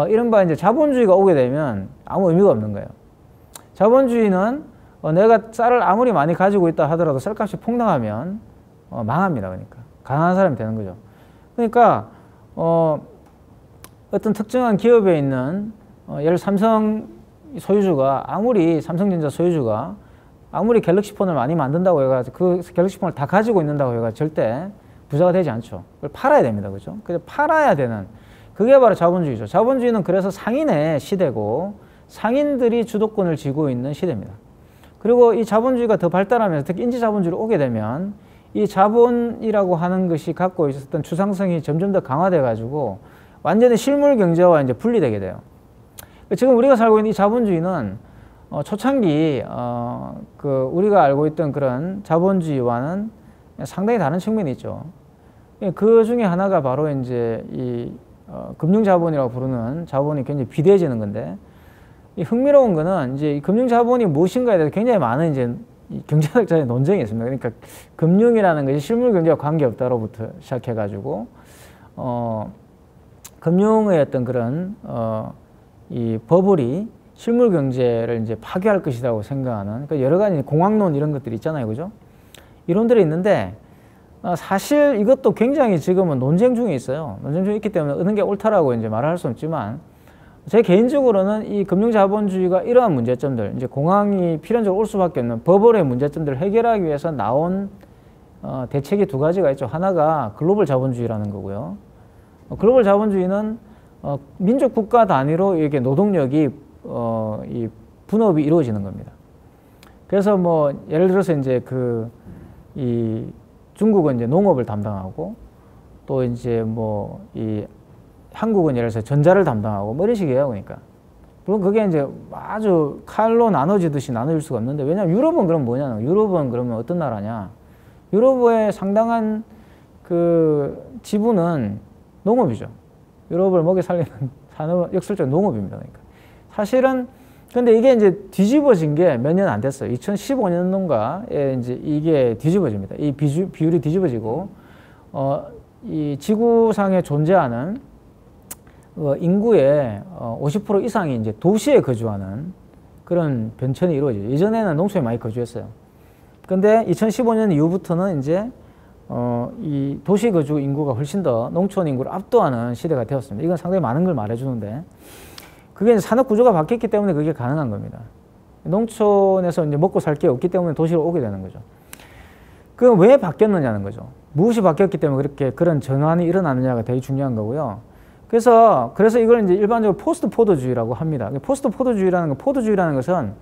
이른바 이제 자본주의가 오게 되면 아무 의미가 없는 거예요. 자본주의는 내가 쌀을 아무리 많이 가지고 있다 하더라도 쌀값이 폭락하면 망합니다. 그러니까 가난한 사람이 되는 거죠. 그러니까 어떤 특정한 기업에 있는 예를 삼성 소유주가 삼성전자 소유주가 아무리 갤럭시 폰을 많이 만든다고 해가지고 그 갤럭시 폰을 다 가지고 있는다고 해가지고 절대 부자가 되지 않죠. 그걸 팔아야 됩니다. 그죠? 그래서 팔아야 되는 그게 바로 자본주의죠. 자본주의는 그래서 상인의 시대고 상인들이 주도권을 쥐고 있는 시대입니다. 그리고 이 자본주의가 더 발달하면서 특히 인지자본주의로 오게 되면 이 자본이라고 하는 것이 갖고 있었던 추상성이 점점 더 강화돼 가지고 완전히 실물 경제와 이제 분리되게 돼요. 지금 우리가 살고 있는 이 자본주의는 초창기 우리가 알고 있던 그런 자본주의와는 상당히 다른 측면이 있죠. 그 중에 하나가 바로 이제 이 금융자본이라고 부르는 자본이 굉장히 비대해지는 건데, 이 흥미로운 거는 이제 이 금융자본이 무엇인가에 대해서 굉장히 많은 이제 경제학자의 논쟁이 있습니다. 그러니까 금융이라는 것이 실물 경제와 관계없다로부터 시작해가지고 금융의 어떤 그런 이 버블이 실물 경제를 이제 파괴할 것이라고 생각하는, 그러니까 여러 가지 공학론 이런 것들이 있잖아요, 그죠? 이론들이 있는데 사실 이것도 굉장히 지금은 논쟁 중에 있어요. 논쟁 중에 있기 때문에 어느 게 옳다라고 이제 말할 수는 없지만, 제 개인적으로는 이 금융자본주의가 이러한 문제점들, 이제 공황이 필연적으로 올 수밖에 없는 버블의 문제점들을 해결하기 위해서 나온 대책이 두 가지가 있죠. 하나가 글로벌 자본주의라는 거고요. 글로벌 자본주의는 민족 국가 단위로 이렇게 노동력이 이 분업이 이루어지는 겁니다. 그래서 뭐 예를 들어서 이제 이 중국은 이제 농업을 담당하고, 또 이제 뭐 이 한국은 예를 들어서 전자를 담당하고 뭐 이런 식이에요. 그러니까 물론 그게 이제 아주 칼로 나눠지듯이 나눠질 수가 없는데, 왜냐하면 유럽은 그럼 뭐냐? 유럽은 그러면 어떤 나라냐? 유럽의 상당한 그 지분은 농업이죠. 유럽을 먹여 살리는 산업 역설적 농업입니다. 그러니까 사실은 근데 이게 이제 뒤집어진 게 몇 년 안 됐어요. 2015년도인가에 이제 이게 뒤집어집니다. 이 비율이 뒤집어지고 이 지구상에 존재하는 인구의 50% 이상이 이제 도시에 거주하는 그런 변천이 이루어지죠. 예전에는 농촌에 많이 거주했어요. 근데 2015년 이후부터는 이제 이 도시 거주 인구가 훨씬 더 농촌 인구를 압도하는 시대가 되었습니다. 이건 상당히 많은 걸 말해주는데, 그게 이제 산업 구조가 바뀌었기 때문에 그게 가능한 겁니다. 농촌에서 이제 먹고 살 게 없기 때문에 도시로 오게 되는 거죠. 그럼 왜 바뀌었느냐는 거죠. 무엇이 바뀌었기 때문에 그렇게 그런 전환이 일어나느냐가 되게 중요한 거고요. 그래서 이걸 이제 일반적으로 포스트 포도주의라고 합니다. 포스트 포도주의라는 것은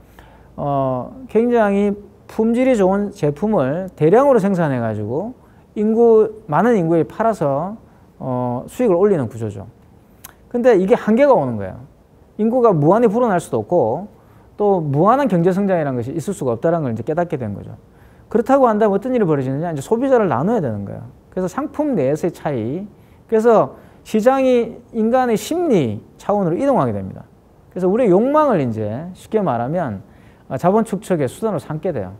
굉장히 품질이 좋은 제품을 대량으로 생산해 가지고 많은 인구에 팔아서 수익을 올리는 구조죠. 근데 이게 한계가 오는 거예요. 인구가 무한히 불어날 수도 없고 또 무한한 경제 성장이라는 것이 있을 수가 없다는 걸 이제 깨닫게 된 거죠. 그렇다고 한다면 어떤 일이 벌어지느냐? 이제 소비자를 나눠야 되는 거예요. 그래서 상품 내에서의 차이. 그래서 시장이 인간의 심리 차원으로 이동하게 됩니다. 그래서 우리의 욕망을 이제 쉽게 말하면 자본 축적의 수단으로 삼게 돼요.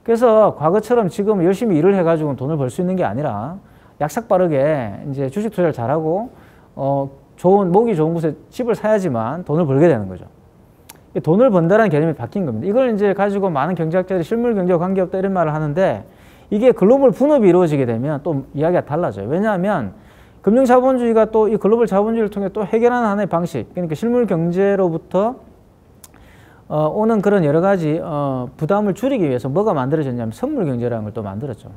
그래서 과거처럼 지금 열심히 일을 해가지고 돈을 벌 수 있는 게 아니라 약삭 빠르게 이제 주식 투자를 잘하고 목이 좋은 곳에 집을 사야지만 돈을 벌게 되는 거죠. 돈을 번다는 개념이 바뀐 겁니다. 이걸 이제 가지고 많은 경제학자들이 실물 경제와 관계없다 이런 말을 하는데, 이게 글로벌 분업이 이루어지게 되면 또 이야기가 달라져요. 왜냐하면 금융자본주의가 또 이 글로벌 자본주의를 통해 또 해결하는 하나의 방식, 그러니까 실물 경제로부터 오는 그런 여러 가지 부담을 줄이기 위해서 뭐가 만들어졌냐면 선물 경제라는 걸 또 만들었죠.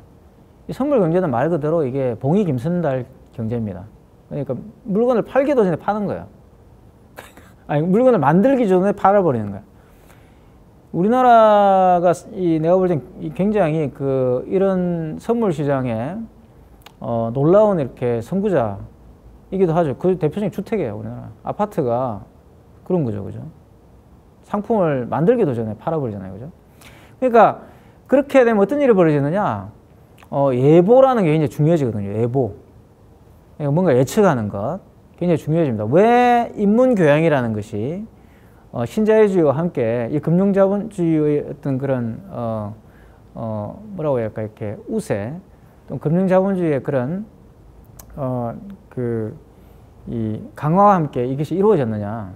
이 선물 경제는 말 그대로 이게 봉이 김선달 경제입니다. 그러니까 물건을 팔기도 전에 파는 거예요. 아니, 물건을 만들기 전에 팔아버리는 거예요. 우리나라가 내가 볼 땐 굉장히 이런 선물 시장에 놀라운 이렇게 선구자이기도 하죠. 그 대표적인 주택이에요, 우리나라. 아파트가 그런 거죠, 그죠? 상품을 만들기도 전에 팔아버리잖아요, 그죠? 그러니까 그렇게 되면 어떤 일이 벌어지느냐? 예보라는 게 굉장히 중요해지거든요, 예보. 그러니까 뭔가 예측하는 것 굉장히 중요해집니다. 왜 인문교양이라는 것이 신자유주의와 함께 이 금융자본주의의 어떤 그런 뭐라고 해야 할까, 이렇게 우세, 또 금융자본주의의 그런 이 강화와 함께 이것이 이루어졌느냐,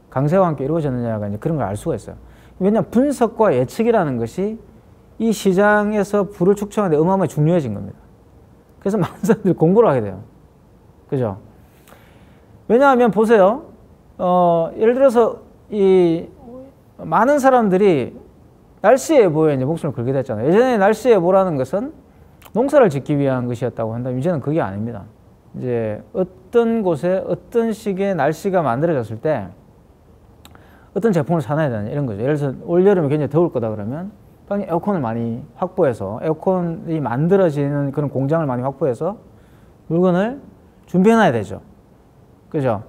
강세와 함께 이루어졌느냐가 이제 그런 걸 알 수가 있어요. 왜냐하면 분석과 예측이라는 것이 이 시장에서 부를 축적하는 데 어마어마하게 중요해진 겁니다. 그래서 많은 사람들이 공부를 하게 돼요. 그죠? 왜냐하면 보세요. 예를 들어서 이 많은 사람들이 날씨 예보에 이제 목숨을 걸게 됐잖아요. 예전에 날씨 예보라는 것은 농사를 짓기 위한 것이었다고 한다면 이제는 그게 아닙니다. 이제 어떤 곳에 어떤 식의 날씨가 만들어졌을 때 어떤 제품을 사놔야 되느냐 이런 거죠. 예를 들어서 올여름에 굉장히 더울 거다 그러면 당연히 에어컨을 많이 확보해서 에어컨이 만들어지는 그런 공장을 많이 확보해서 물건을 준비해놔야 되죠. 그죠?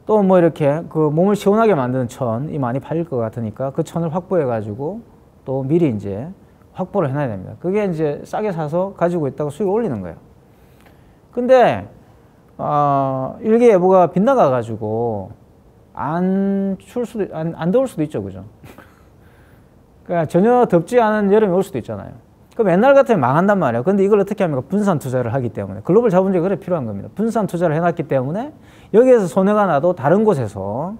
또 뭐 이렇게 그 몸을 시원하게 만드는 천이 많이 팔릴 것 같으니까 그 천을 확보해가지고 또 미리 이제 확보를 해놔야 됩니다. 그게 이제 싸게 사서 가지고 있다가 수익을 올리는 거예요. 근데 일기예보가 빗나가가지고 안 더울 수도 있죠, 그죠? 그러니까 전혀 덥지 않은 여름이 올 수도 있잖아요. 그럼 옛날 같으면 망한단 말이에요. 근데 이걸 어떻게 합니까? 분산 투자를 하기 때문에. 글로벌 자본주의가 그래 필요한 겁니다. 분산 투자를 해놨기 때문에 여기에서 손해가 나도 다른 곳에서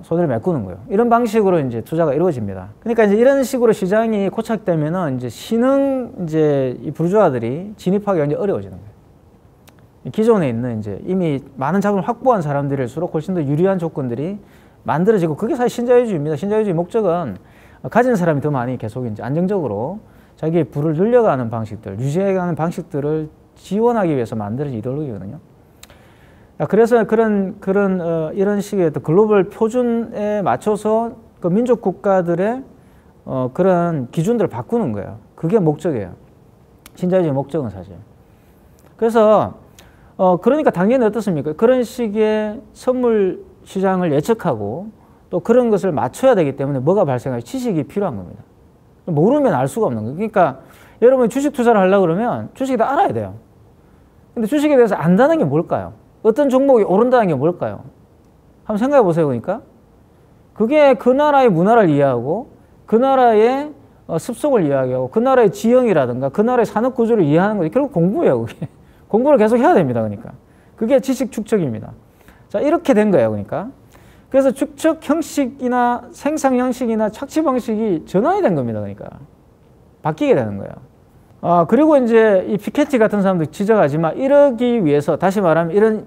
손해를 메꾸는 거예요. 이런 방식으로 이제 투자가 이루어집니다. 그러니까 이제 이런 식으로 시장이 고착되면은 이제 신흥 이제 이 부르주아들이 진입하기가 이제 어려워지는 거예요. 기존에 있는 이제 이미 많은 자금을 확보한 사람들일수록 훨씬 더 유리한 조건들이 만들어지고 그게 사실 신자유주의입니다. 신자유주의 목적은 가진 사람이 더 많이 계속 이제 안정적으로 자기의 부를 늘려가는 방식들, 유지해가는 방식들을 지원하기 위해서 만들어진 이데올로기거든요. 그래서 이런 식의 어떤 글로벌 표준에 맞춰서 그 민족 국가들의 그런 기준들을 바꾸는 거예요. 그게 목적이에요. 신자유주의 목적은 사실. 그래서 그러니까 당연히 어떻습니까? 그런 식의 선물 시장을 예측하고 또 그런 것을 맞춰야 되기 때문에 뭐가 발생하죠? 지식이 필요한 겁니다. 모르면 알 수가 없는 거예요. 그러니까 여러분이 주식 투자를 하려고 그러면 주식이 다 알아야 돼요. 근데 주식에 대해서 안다는 게 뭘까요? 어떤 종목이 오른다는 게 뭘까요? 한번 생각해 보세요. 그러니까 그게 그 나라의 문화를 이해하고 그 나라의 습속을 이해하고 그 나라의 지형이라든가 그 나라의 산업 구조를 이해하는 거지. 결국 공부예요. 그게. 공부를 계속 해야 됩니다. 그러니까 그게 지식 축적입니다. 자, 이렇게 된 거예요. 그러니까 그래서 축적 형식이나 생산 형식이나 착취 방식이 전환이 된 겁니다. 그러니까 바뀌게 되는 거예요. 그리고 이제 이 피케티 같은 사람도 지적하지만 이러기 위해서 다시 말하면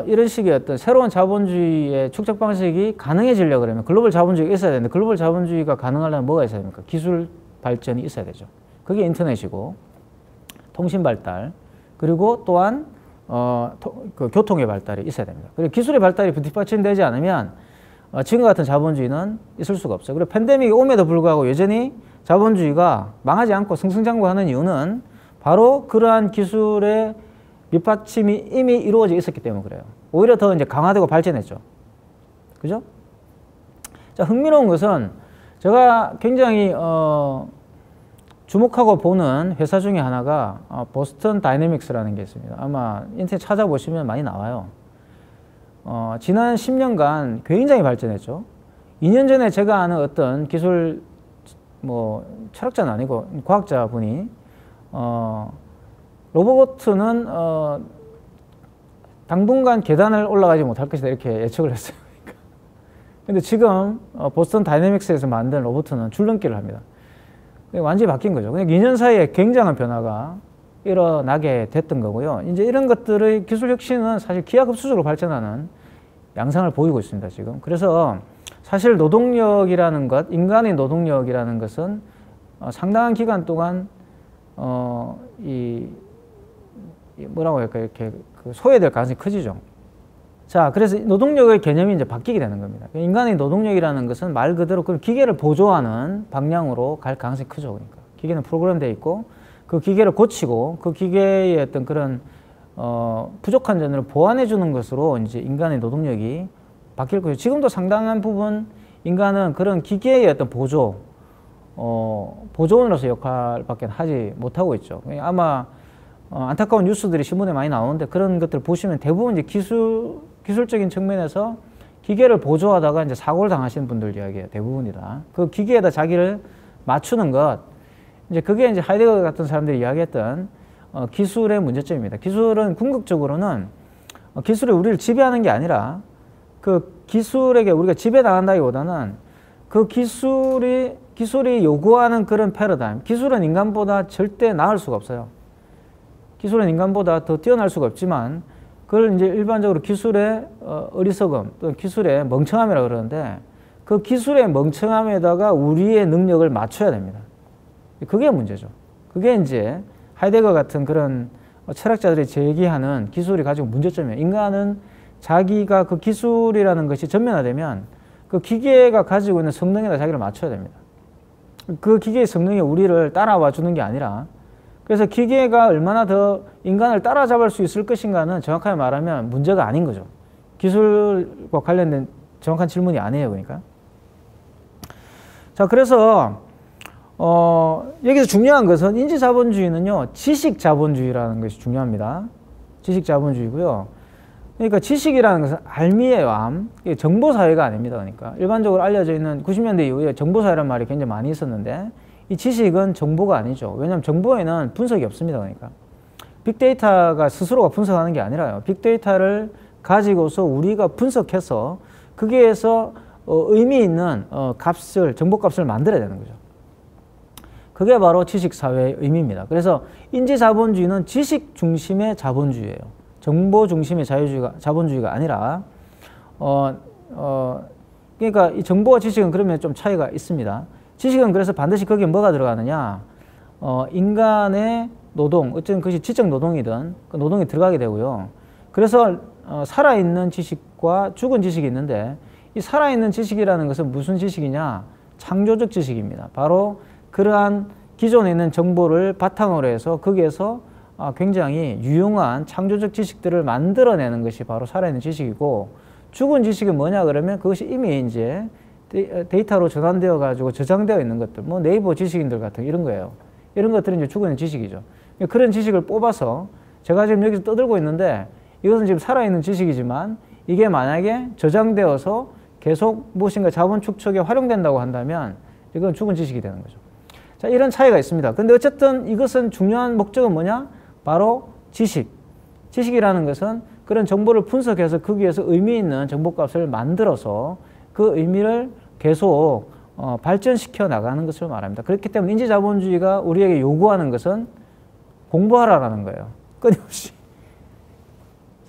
이런 식의 어떤 새로운 자본주의의 축적 방식이 가능해지려고 그러면 글로벌 자본주의가 있어야 되는데 글로벌 자본주의가 가능하려면 뭐가 있어야 됩니까? 기술 발전이 있어야 되죠. 그게 인터넷이고 통신 발달 그리고 또한 그 교통의 발달이 있어야 됩니다. 그리고 기술의 발달이 뒷받침되지 않으면 지금 같은 자본주의는 있을 수가 없어요. 그리고 팬데믹이 옴에도 불구하고 여전히 자본주의가 망하지 않고 승승장구하는 이유는 바로 그러한 기술의 밑받침이 이미 이루어져 있었기 때문에 그래요. 오히려 더 이제 강화되고 발전했죠. 그죠? 자, 흥미로운 것은 제가 굉장히 주목하고 보는 회사 중에 하나가 보스턴 다이내믹스라는 게 있습니다. 아마 인터넷 찾아보시면 많이 나와요. 지난 10년간 굉장히 발전했죠. 2년 전에 제가 아는 어떤 기술 철학자는 아니고 과학자분이 로봇은 당분간 계단을 올라가지 못할 것이다 이렇게 예측을 했어요. 근데 지금 보스턴 다이내믹스에서 만든 로봇은 줄넘기를 합니다. 완전히 바뀐 거죠. 그냥 2년 사이에 굉장한 변화가 일어나게 됐던 거고요. 이제 이런 것들의 기술 혁신은 사실 기하급수적으로 발전하는 양상을 보이고 있습니다, 지금. 그래서 사실 노동력이라는 것, 인간의 노동력이라는 것은 상당한 기간 동안 뭐라고 할까요? 이렇게 소외될 가능성이 커지죠. 자, 그래서 노동력의 개념이 이제 바뀌게 되는 겁니다. 인간의 노동력이라는 것은 말 그대로 그 기계를 보조하는 방향으로 갈 가능성이 크죠. 그러니까 기계는 프로그램되어 있고 그 기계를 고치고 그 기계의 어떤 그런 부족한 점을 보완해 주는 것으로 이제 인간의 노동력이 바뀔 거예요. 지금도 상당한 부분 인간은 그런 기계의 어떤 보조원으로서 역할밖에 하지 못하고 있죠. 아마 안타까운 뉴스들이 신문에 많이 나오는데 그런 것들을 보시면 대부분 이제 기술적인 측면에서 기계를 보조하다가 이제 사고를 당하시는 분들 이야기예요. 대부분이다. 그 기계에다 자기를 맞추는 것, 이제 그게 이제 하이데거 같은 사람들이 이야기했던 기술의 문제점입니다. 기술은 궁극적으로는 기술이 우리를 지배하는 게 아니라 그 기술에게 우리가 지배당한다기보다는 그 기술이 요구하는 그런 패러다임, 기술은 인간보다 절대 나을 수가 없어요. 기술은 인간보다 더 뛰어날 수가 없지만 그걸 이제 일반적으로 기술의 어리석음 또는 기술의 멍청함이라고 그러는데 그 기술의 멍청함에다가 우리의 능력을 맞춰야 됩니다. 그게 문제죠. 그게 이제 하이데거 같은 그런 철학자들이 제기하는 기술이 가지고 문제점이에요. 인간은 자기가 그 기술이라는 것이 전면화되면 그 기계가 가지고 있는 성능에다 자기를 맞춰야 됩니다. 그 기계의 성능이 우리를 따라와 주는 게 아니라, 그래서 기계가 얼마나 더 인간을 따라잡을 수 있을 것인가는 정확하게 말하면 문제가 아닌 거죠. 기술과 관련된 정확한 질문이 아니에요. 그러니까. 자, 그래서 여기서 중요한 것은 인지자본주의는요, 지식자본주의라는 것이 중요합니다. 지식자본주의고요. 그러니까 지식이라는 것은 알미예요, 암. 이게 정보사회가 아닙니다. 그러니까 일반적으로 알려져 있는 90년대 이후에 정보사회라는 말이 굉장히 많이 있었는데, 이 지식은 정보가 아니죠. 왜냐하면 정보에는 분석이 없습니다. 그러니까 빅데이터가 스스로가 분석하는 게 아니라요. 빅데이터를 가지고서 우리가 분석해서 거기에서 의미 있는 정보값을 만들어야 되는 거죠. 그게 바로 지식사회의 의미입니다. 그래서 인지자본주의는 지식 중심의 자본주의예요. 정보 중심의 자본주의가 아니라, 그러니까 이 정보와 지식은 그러면 좀 차이가 있습니다. 지식은 그래서 반드시 거기에 뭐가 들어가느냐, 인간의 노동, 어쨌든 그것이 지적 노동이든 그 노동이 들어가게 되고요. 그래서 살아있는 지식과 죽은 지식이 있는데, 이 살아있는 지식이라는 것은 무슨 지식이냐? 창조적 지식입니다. 바로 그러한 기존에 있는 정보를 바탕으로 해서 거기에서 굉장히 유용한 창조적 지식들을 만들어내는 것이 바로 살아있는 지식이고, 죽은 지식은 뭐냐 그러면 그것이 이미 이제 데이터로 전환되어 가지고 저장되어 있는 것들, 뭐 네이버 지식인들 같은 이런 거예요. 이런 것들은 이제 죽은 지식이죠. 그런 지식을 뽑아서 제가 지금 여기서 떠들고 있는데, 이것은 지금 살아있는 지식이지만 이게 만약에 저장되어서 계속 무엇인가 자본 축적에 활용된다고 한다면 이건 죽은 지식이 되는 거죠. 자, 이런 차이가 있습니다. 근데 어쨌든 이것은 중요한 목적은 뭐냐? 바로 지식. 지식이라는 것은 그런 정보를 분석해서 거기에서 의미 있는 정보값을 만들어서 그 의미를 계속 발전시켜 나가는 것을 말합니다. 그렇기 때문에 인지자본주의가 우리에게 요구하는 것은 공부하라라는 거예요. 끊임없이.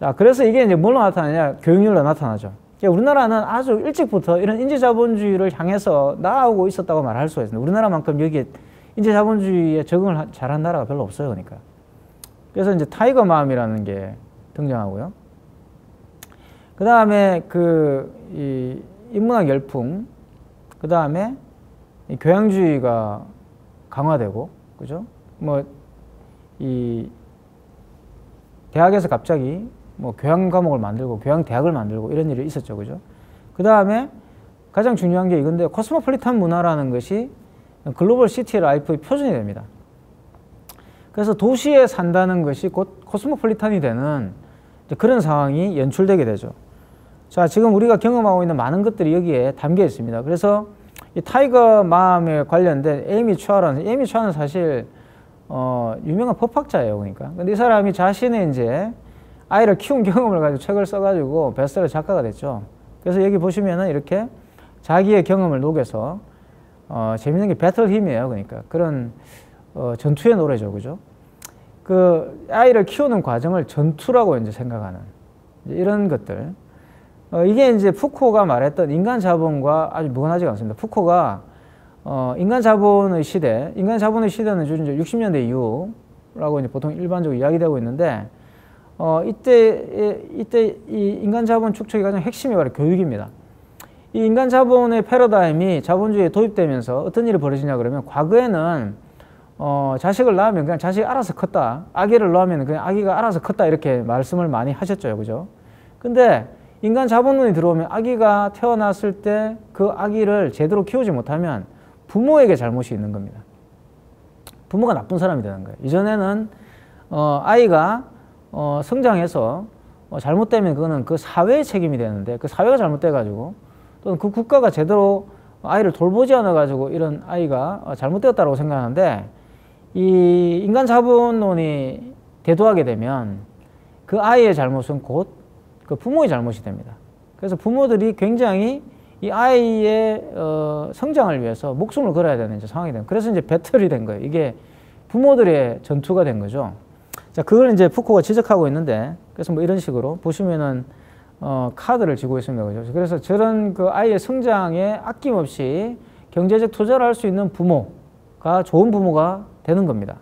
자, 그래서 이게 이제 뭘로 나타나냐? 교육률로 나타나죠. 우리나라는 아주 일찍부터 이런 인지자본주의를 향해서 나아오고 있었다고 말할 수가 있습니다. 우리나라만큼 여기에 인지자본주의에 적응을 잘한 나라가 별로 없어요. 그러니까. 그래서 이제 타이거맘이라는 게 등장하고요. 그 다음에 이 인문학 열풍, 그 다음에 교양주의가 강화되고, 그죠? 이 대학에서 갑자기 교양 과목을 만들고 교양 대학을 만들고 이런 일이 있었죠, 그죠? 그 다음에 가장 중요한 게 이건데, 코스모폴리탄 문화라는 것이 글로벌 시티 라이프의 표준이 됩니다. 그래서 도시에 산다는 것이 곧 코스모폴리탄이 되는 그런 상황이 연출되게 되죠. 자, 지금 우리가 경험하고 있는 많은 것들이 여기에 담겨 있습니다. 그래서 이 타이거맘에 관련된 에이미 추아는 사실 유명한 법학자예요. 그러니까. 근데 이 사람이 자신의 이제 아이를 키운 경험을 가지고 책을 써가지고 베스트셀러 작가가 됐죠. 그래서 여기 보시면은 이렇게 자기의 경험을 녹여서 재밌는 게 배틀 힘이에요. 그러니까 그런 전투의 노래죠, 그죠? 그 아이를 키우는 과정을 전투라고 이제 생각하는 이제 이런 것들. 이게 이제 푸코가 말했던 인간 자본과 아주 무관하지가 않습니다. 푸코가 인간 자본의 시대는 주로 이제 60년대 이후라고 이제 보통 일반적으로 이야기되고 있는데, 이때 이 인간 자본 축적의 가장 핵심이 바로 교육입니다. 이 인간 자본의 패러다임이 자본주의에 도입되면서 어떤 일이 벌어지냐 그러면, 과거에는 자식을 낳으면 그냥 자식이 알아서 컸다. 아기를 낳으면 그냥 아기가 알아서 컸다. 이렇게 말씀을 많이 하셨죠. 그죠? 근데 인간 자본론이 들어오면 아기가 태어났을 때 그 아기를 제대로 키우지 못하면 부모에게 잘못이 있는 겁니다. 부모가 나쁜 사람이 되는 거예요. 이전에는 아이가 성장해서 잘못되면 그거는 그 사회의 책임이 되는데, 그 사회가 잘못돼가지고 또는 그 국가가 제대로 아이를 돌보지 않아가지고 이런 아이가 잘못되었다고 생각하는데, 이 인간 자본론이 대두하게 되면 그 아이의 잘못은 곧 그 부모의 잘못이 됩니다. 그래서 부모들이 굉장히 이 아이의 성장을 위해서 목숨을 걸어야 되는 이제 상황이 된, 그래서 이제 배틀이 된 거예요. 이게 부모들의 전투가 된 거죠. 자, 그걸 이제 푸코가 지적하고 있는데, 그래서 뭐 이런 식으로 보시면은 카드를 쥐고 있습니다. 그죠? 그래서 저런 그 아이의 성장에 아낌없이 경제적 투자를 할 수 있는 부모가 좋은 부모가 되는 겁니다.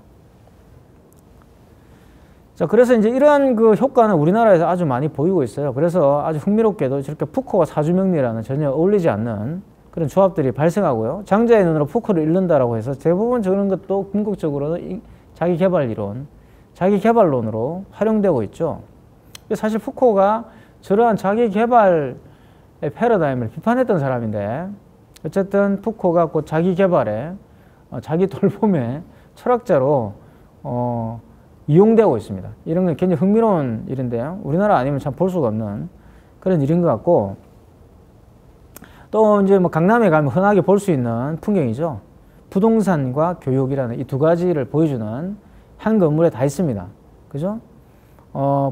자, 그래서 이제 이러한 그 효과는 우리나라에서 아주 많이 보이고 있어요. 그래서 아주 흥미롭게도 저렇게 푸코와 사주명리라는 전혀 어울리지 않는 그런 조합들이 발생하고요. 장자의 눈으로 푸코를 읽는다라고 해서 대부분 저런 것도 궁극적으로는 자기 개발 이론, 자기 개발론으로 활용되고 있죠. 사실 푸코가 저러한 자기 개발의 패러다임을 비판했던 사람인데 어쨌든 푸코가 곧 자기 개발에 자기 돌봄의 철학자로 이용되고 있습니다. 이런 건 굉장히 흥미로운 일인데요. 우리나라 아니면 참 볼 수가 없는 그런 일인 것 같고, 또 이제 뭐 강남에 가면 흔하게 볼 수 있는 풍경이죠. 부동산과 교육이라는 이 두 가지를 보여주는 한 건물에 다 있습니다. 그죠?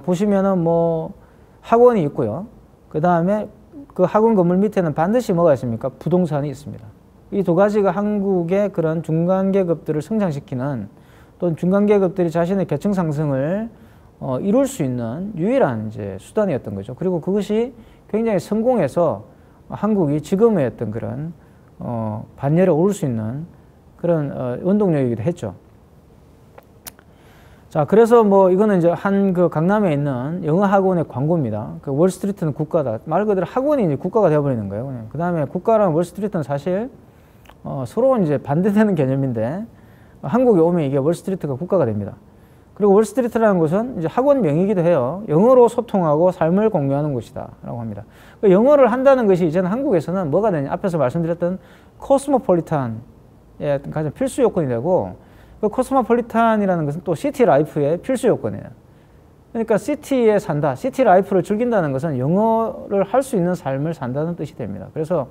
보시면은 뭐 학원이 있고요. 그 다음에 그 학원 건물 밑에는 반드시 뭐가 있습니까? 부동산이 있습니다. 이 두 가지가 한국의 그런 중간 계급들을 성장시키는, 또는 중간 계급들이 자신의 계층 상승을 이룰 수 있는 유일한 이제 수단이었던 거죠. 그리고 그것이 굉장히 성공해서 한국이 지금의 어떤 그런 반열에 오를 수 있는 그런 원동력이기도 했죠. 자, 그래서 뭐 이거는 이제 한 그 강남에 있는 영어 학원의 광고입니다. 그 월스트리트는 국가다. 말 그대로 학원이 이제 국가가 되어버리는 거예요. 그 다음에 국가랑 월스트리트는 사실 서로 이제 반대되는 개념인데, 한국에 오면 이게 월스트리트가 국가가 됩니다. 그리고 월스트리트라는 곳은 이제 학원 명이기도 해요. 영어로 소통하고 삶을 공유하는 곳이다 라고 합니다. 영어를 한다는 것이 이제는 한국에서는 뭐가 되냐, 앞에서 말씀드렸던 코스모폴리탄의 가장 필수 요건이 되고, 그 코스모폴리탄이라는 것은 또 시티 라이프의 필수 요건이에요. 그러니까 시티에 산다, 시티 라이프를 즐긴다는 것은 영어를 할 수 있는 삶을 산다는 뜻이 됩니다. 그래서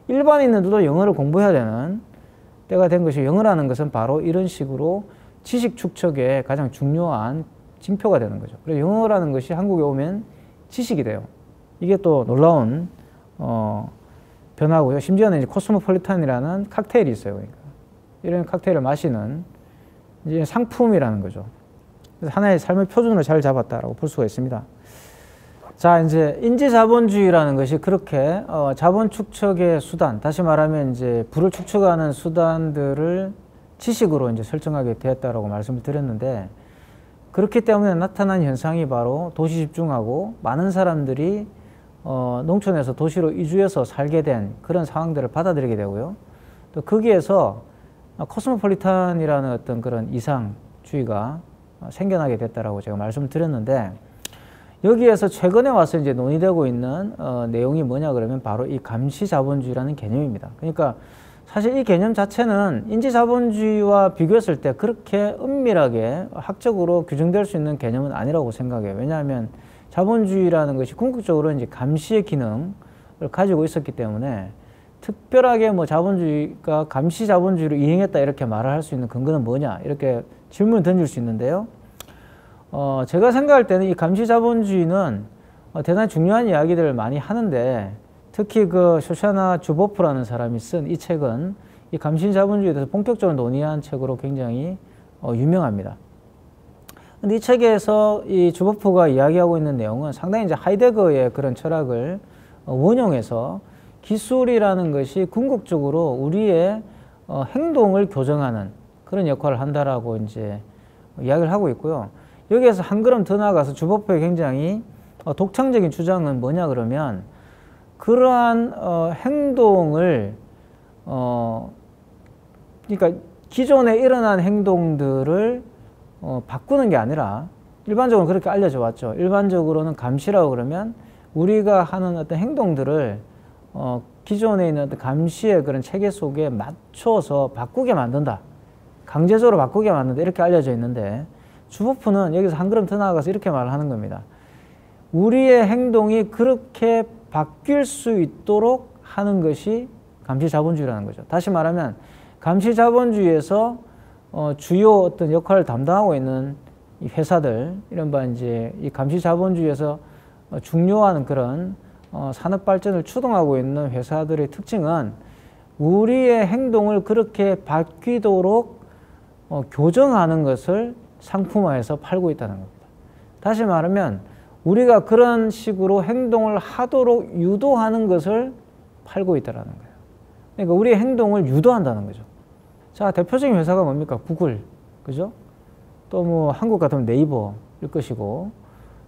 일반인들도 영어를 공부해야 되는 때가 된 것이, 영어라는 것은 바로 이런 식으로 지식 축적의 가장 중요한 징표가 되는 거죠. 그래서 영어라는 것이 한국에 오면 지식이 돼요. 이게 또 놀라운 변화고요. 심지어는 이제 코스모폴리탄이라는 칵테일이 있어요. 그러니까 이런 칵테일을 마시는 이제 상품이라는 거죠. 그래서 하나의 삶의 표준으로 잘 잡았다라고 볼 수가 있습니다. 자, 이제 인지자본주의라는 것이 그렇게 자본 축적의 수단, 다시 말하면 이제 부를 축적하는 수단들을 지식으로 이제 설정하게 되었다라고 말씀을 드렸는데, 그렇기 때문에 나타난 현상이 바로 도시 집중하고 많은 사람들이 농촌에서 도시로 이주해서 살게 된 그런 상황들을 받아들이게 되고요. 또 거기에서 코스모폴리탄이라는 어떤 그런 이상주의가 생겨나게 됐다라고 제가 말씀을 드렸는데, 여기에서 최근에 와서 이제 논의되고 있는 내용이 뭐냐 그러면 바로 이 감시자본주의라는 개념입니다. 그러니까 사실 이 개념 자체는 인지자본주의와 비교했을 때 그렇게 은밀하게 학적으로 규정될 수 있는 개념은 아니라고 생각해요. 왜냐하면 자본주의라는 것이 궁극적으로 이제 감시의 기능을 가지고 있었기 때문에, 특별하게 뭐 자본주의가 감시자본주의로 이행했다 이렇게 말을 할 수 있는 근거는 뭐냐, 이렇게 질문을 던질 수 있는데요. 제가 생각할 때는 이 감시자본주의는 대단히 중요한 이야기들을 많이 하는데, 특히 그 쇼샤나 주보프라는 사람이 쓴 이 책은 이 감시자본주의에 대해서 본격적으로 논의한 책으로 굉장히 유명합니다. 근데 이 책에서 이 주보프가 이야기하고 있는 내용은 상당히 이제 하이데거의 그런 철학을 원용해서 기술이라는 것이 궁극적으로 우리의 행동을 교정하는 그런 역할을 한다라고 이제 이야기를 하고 있고요. 여기에서 한 걸음 더 나아가서 주보프의 굉장히 독창적인 주장은 뭐냐 그러면, 그러한 행동을 그러니까 기존에 일어난 행동들을 바꾸는 게 아니라, 일반적으로 그렇게 알려져 왔죠. 일반적으로는 감시라고 그러면 우리가 하는 어떤 행동들을 기존에 있는 어떤 감시의 그런 체계 속에 맞춰서 바꾸게 만든다, 강제적으로 바꾸게 만든다, 이렇게 알려져 있는데, 주보프는 여기서 한 걸음 더 나아가서 이렇게 말을 하는 겁니다. 우리의 행동이 그렇게 바뀔 수 있도록 하는 것이 감시자본주의라는 거죠. 다시 말하면 감시자본주의에서 주요 어떤 역할을 담당하고 있는 이 회사들, 이른바 이제 이 감시자본주의에서 중요한 그런 산업 발전을 추동하고 있는 회사들의 특징은 우리의 행동을 그렇게 바뀌도록 교정하는 것을 상품화해서 팔고 있다는 겁니다. 다시 말하면 우리가 그런 식으로 행동을 하도록 유도하는 것을 팔고 있다는 거예요. 그러니까 우리의 행동을 유도한다는 거죠. 자, 대표적인 회사가 뭡니까? 구글, 그죠? 또 뭐 한국 같으면 네이버일 것이고,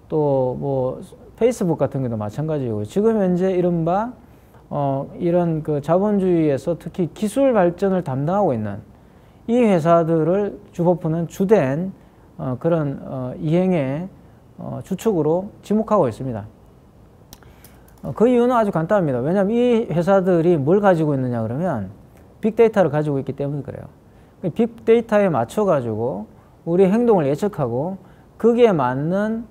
또 뭐 페이스북 같은 경우도 마찬가지고, 지금 현재 이른바 이런 그 자본주의에서 특히 기술 발전을 담당하고 있는 이 회사들을 주법부는 주된 그런 이행의 주축으로 지목하고 있습니다. 그 이유는 아주 간단합니다. 왜냐하면 이 회사들이 뭘 가지고 있느냐 그러면 빅데이터를 가지고 있기 때문에 그래요. 빅데이터에 맞춰가지고 우리의 행동을 예측하고 거기에 맞는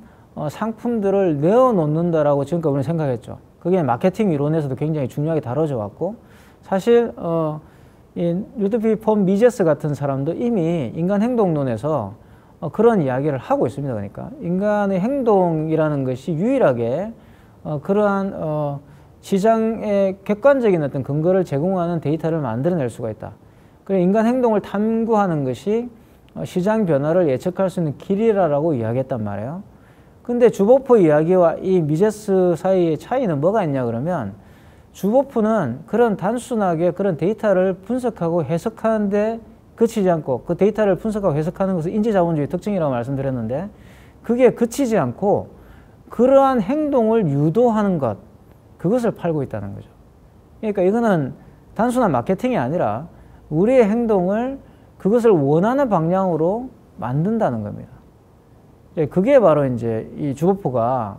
상품들을 내어놓는다라고 지금까지 우리는 생각했죠. 그게 마케팅 이론에서도 굉장히 중요하게 다뤄져 왔고, 사실 이 루드비 폰 미제스 같은 사람도 이미 인간 행동론에서 그런 이야기를 하고 있습니다. 그러니까 인간의 행동이라는 것이 유일하게 그러한 시장의 객관적인 어떤 근거를 제공하는 데이터를 만들어낼 수가 있다. 그래서 인간 행동을 탐구하는 것이 시장 변화를 예측할 수 있는 길이라고 이야기했단 말이에요. 근데 주보프 이야기와 이 미제스 사이의 차이는 뭐가 있냐 그러면, 주보프는 그런 단순하게 그런 데이터를 분석하고 해석하는데 그치지 않고, 그 데이터를 분석하고 해석하는 것은 인지자본주의 특징이라고 말씀드렸는데, 그게 그치지 않고 그러한 행동을 유도하는 것, 그것을 팔고 있다는 거죠. 그러니까 이거는 단순한 마케팅이 아니라 우리의 행동을 그것을 원하는 방향으로 만든다는 겁니다. 그게 바로 이제 이 주보프가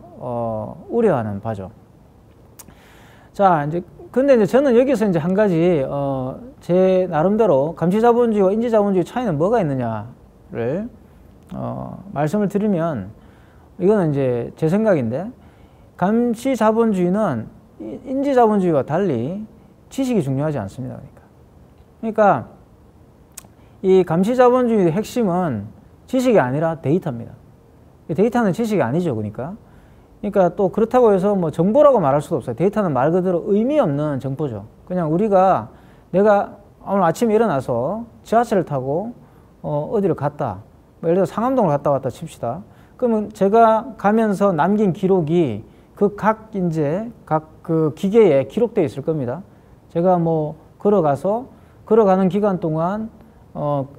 우려하는 바죠. 자, 이제 근데 이제 저는 여기서 이제 한 가지 제 나름대로 감시자본주의와 인지자본주의 차이는 뭐가 있느냐를 말씀을 드리면, 이거는 이제 제 생각인데, 감시자본주의는 인지자본주의와 달리 지식이 중요하지 않습니다. 그러니까 이 감시자본주의의 핵심은 지식이 아니라 데이터입니다. 데이터는 지식이 아니죠. 그러니까 또 그렇다고 해서 뭐 정보라고 말할 수도 없어요. 데이터는 말 그대로 의미 없는 정보죠. 그냥 내가 오늘 아침에 일어나서 지하철을 타고 어디를 갔다. 뭐 예를 들어 상암동을 갔다 왔다 칩시다. 그러면 제가 가면서 남긴 기록이 그 각 그 기계에 기록되어 있을 겁니다. 제가 뭐 걸어가는 기간 동안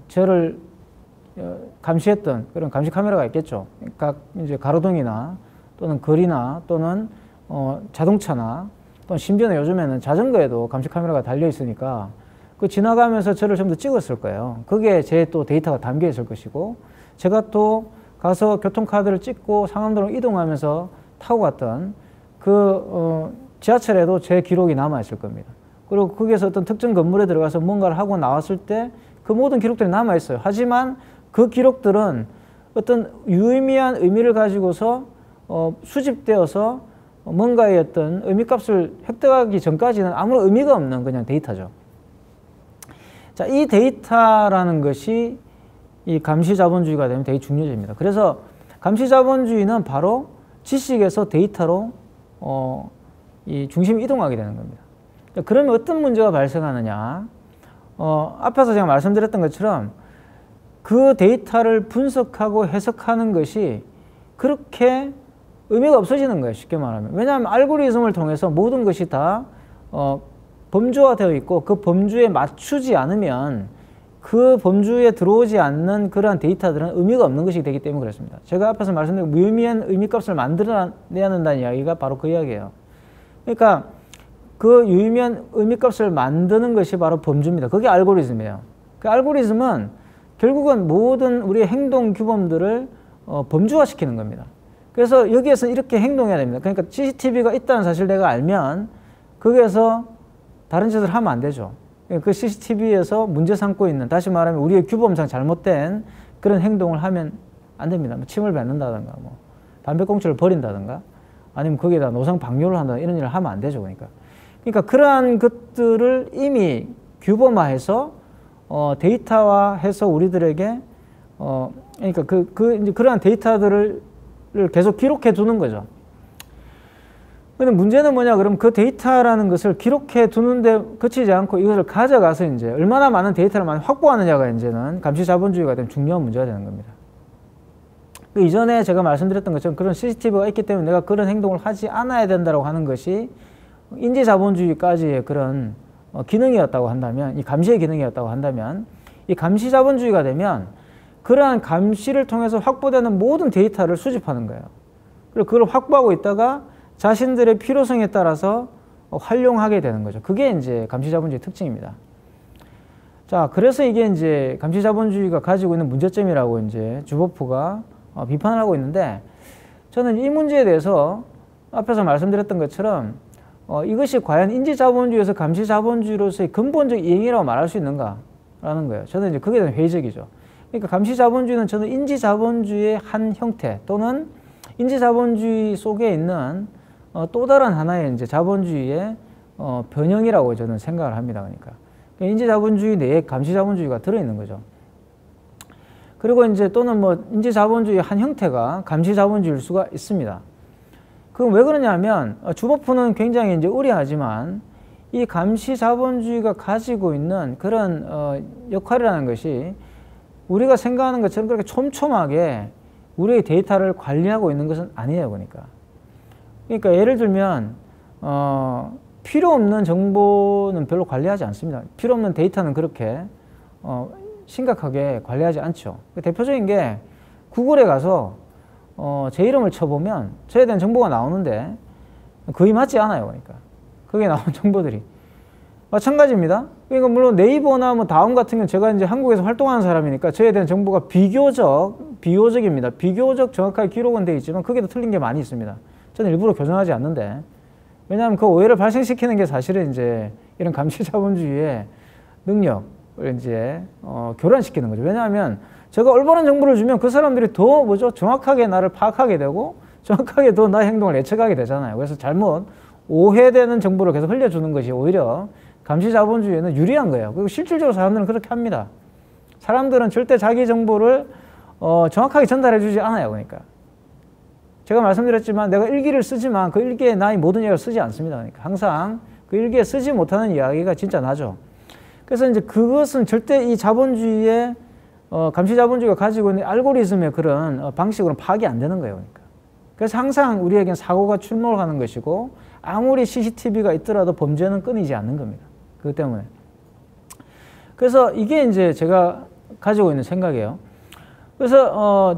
저를 감시했던 그런 감시 카메라가 있겠죠. 각 이제 가로등이나 또는 거리나 또는 자동차나 또는 심지어는 요즘에는 자전거에도 감시 카메라가 달려 있으니까 그 지나가면서 저를 전부 찍었을 거예요. 그게 제 또 데이터가 담겨 있을 것이고, 제가 또 가서 교통카드를 찍고 상암동으로 이동하면서 타고 갔던 그 지하철에도 제 기록이 남아 있을 겁니다. 그리고 거기에서 어떤 특정 건물에 들어가서 뭔가를 하고 나왔을 때 그 모든 기록들이 남아 있어요. 하지만 그 기록들은 어떤 유의미한 의미를 가지고서 수집되어서 뭔가의 어떤 의미값을 획득하기 전까지는 아무런 의미가 없는 그냥 데이터죠. 자, 이 데이터라는 것이 이 감시자본주의가 되면 되게 중요해집니다. 그래서 감시자본주의는 바로 지식에서 데이터로 이 중심이 이동하게 되는 겁니다. 그러면 어떤 문제가 발생하느냐? 앞에서 제가 말씀드렸던 것처럼 그 데이터를 분석하고 해석하는 것이 그렇게 의미가 없어지는 거예요. 쉽게 말하면. 왜냐하면 알고리즘을 통해서 모든 것이 다 범주화되어 있고, 그 범주에 맞추지 않으면 그 범주에 들어오지 않는 그러한 데이터들은 의미가 없는 것이 되기 때문에 그렇습니다. 제가 앞에서 말씀드린 무의미한 의미값을 만들어내야 된다는 이야기가 바로 그 이야기예요. 그러니까 그 유의미한 의미값을 만드는 것이 바로 범주입니다. 그게 알고리즘이에요. 그 알고리즘은 결국은 모든 우리의 행동 규범들을 범주화시키는 겁니다. 그래서 여기에서 이렇게 행동해야 됩니다. 그러니까 CCTV가 있다는 사실 내가 알면 거기에서 다른 짓을 하면 안 되죠. 그 CCTV에서 문제 삼고 있는, 다시 말하면 우리의 규범상 잘못된 그런 행동을 하면 안 됩니다. 뭐 침을 뱉는다든가, 뭐 담배꽁초를 버린다든가, 아니면 거기에다 노상 방뇨를 한다든가 이런 일을 하면 안 되죠. 그러니까 그러한 것들을 이미 규범화해서 데이터화해서 우리들에게 그러니까 이제 그러한 데이터들을 계속 기록해 두는 거죠. 근데 문제는 뭐냐 그럼 그 데이터라는 것을 기록해 두는데 그치지 않고 이것을 가져가서 이제 얼마나 많은 데이터를 많이 확보하느냐가 이제는 감시자본주의가 되면 중요한 문제가 되는 겁니다. 그 이전에 제가 말씀드렸던 것처럼 그런 CCTV가 있기 때문에 내가 그런 행동을 하지 않아야 된다고 하는 것이 인지자본주의까지의 그런 기능이었다고 한다면, 이 감시의 기능이었다고 한다면, 이 감시자본주의가 되면 그러한 감시를 통해서 확보되는 모든 데이터를 수집하는 거예요. 그리고 그걸 확보하고 있다가 자신들의 필요성에 따라서 활용하게 되는 거죠. 그게 이제 감시자본주의 특징입니다. 자, 그래서 이게 이제 감시자본주의가 가지고 있는 문제점이라고 이제 주보프가 비판을 하고 있는데, 저는 이 문제에 대해서 앞에서 말씀드렸던 것처럼 이것이 과연 인지자본주의에서 감시자본주의로서의 근본적 이행이라고 말할 수 있는가라는 거예요. 저는 이제 그게 더 회의적이죠. 그러니까 감시자본주의는 저는 인지자본주의의 한 형태 또는 인지자본주의 속에 있는 또 다른 하나의 이제 자본주의의 변형이라고 저는 생각을 합니다. 그러니까 인지자본주의 내에 감시자본주의가 들어있는 거죠. 그리고 이제 또는 뭐 인지자본주의의 한 형태가 감시자본주의일 수가 있습니다. 그럼 왜 그러냐면 주보프는 굉장히 이제 의례하지만 이 감시자본주의가 가지고 있는 그런 역할이라는 것이 우리가 생각하는 것처럼 그렇게 촘촘하게 우리의 데이터를 관리하고 있는 것은 아니에요. 그러니까 예를 들면 필요 없는 정보는 별로 관리하지 않습니다. 필요 없는 데이터는 그렇게 심각하게 관리하지 않죠. 대표적인 게 구글에 가서 제 이름을 쳐보면 저에 대한 정보가 나오는데 거의 맞지 않아요. 그러니까 거기에 나온 정보들이 마찬가지입니다. 그러니까 물론 네이버나 뭐 다음 같은 경우는 제가 이제 한국에서 활동하는 사람이니까 저에 대한 정보가 비교적입니다. 비교적 정확하게 기록은 되어 있지만 거기도 틀린 게 많이 있습니다. 저는 일부러 교정하지 않는데, 왜냐하면 그 오해를 발생시키는 게 사실은 이제 이런 감시자본주의의 능력을 이제 교란시키는 거죠. 왜냐하면 제가 올바른 정보를 주면 그 사람들이 더 정확하게 나를 파악하게 되고 정확하게 더 나의 행동을 예측하게 되잖아요. 그래서 잘못 오해되는 정보를 계속 흘려주는 것이 오히려 감시자본주의에는 유리한 거예요. 그리고 실질적으로 사람들은 그렇게 합니다. 사람들은 절대 자기 정보를 정확하게 전달해 주지 않아요. 그러니까 제가 말씀드렸지만 내가 일기를 쓰지만 그 일기에 나의 모든 이야기를 쓰지 않습니다. 그러니까 항상 그 일기에 쓰지 못하는 이야기가 진짜 나죠. 그래서 이제 그것은 절대 이 자본주의의 감시자본주의가 가지고 있는 알고리즘의 그런 방식으로는 파악이 안 되는 거예요. 그러니까. 그래서 항상 우리에겐 사고가 출몰하는 것이고 아무리 CCTV가 있더라도 범죄는 끊이지 않는 겁니다. 그것 때문에. 그래서 이게 이제 제가 가지고 있는 생각이에요. 그래서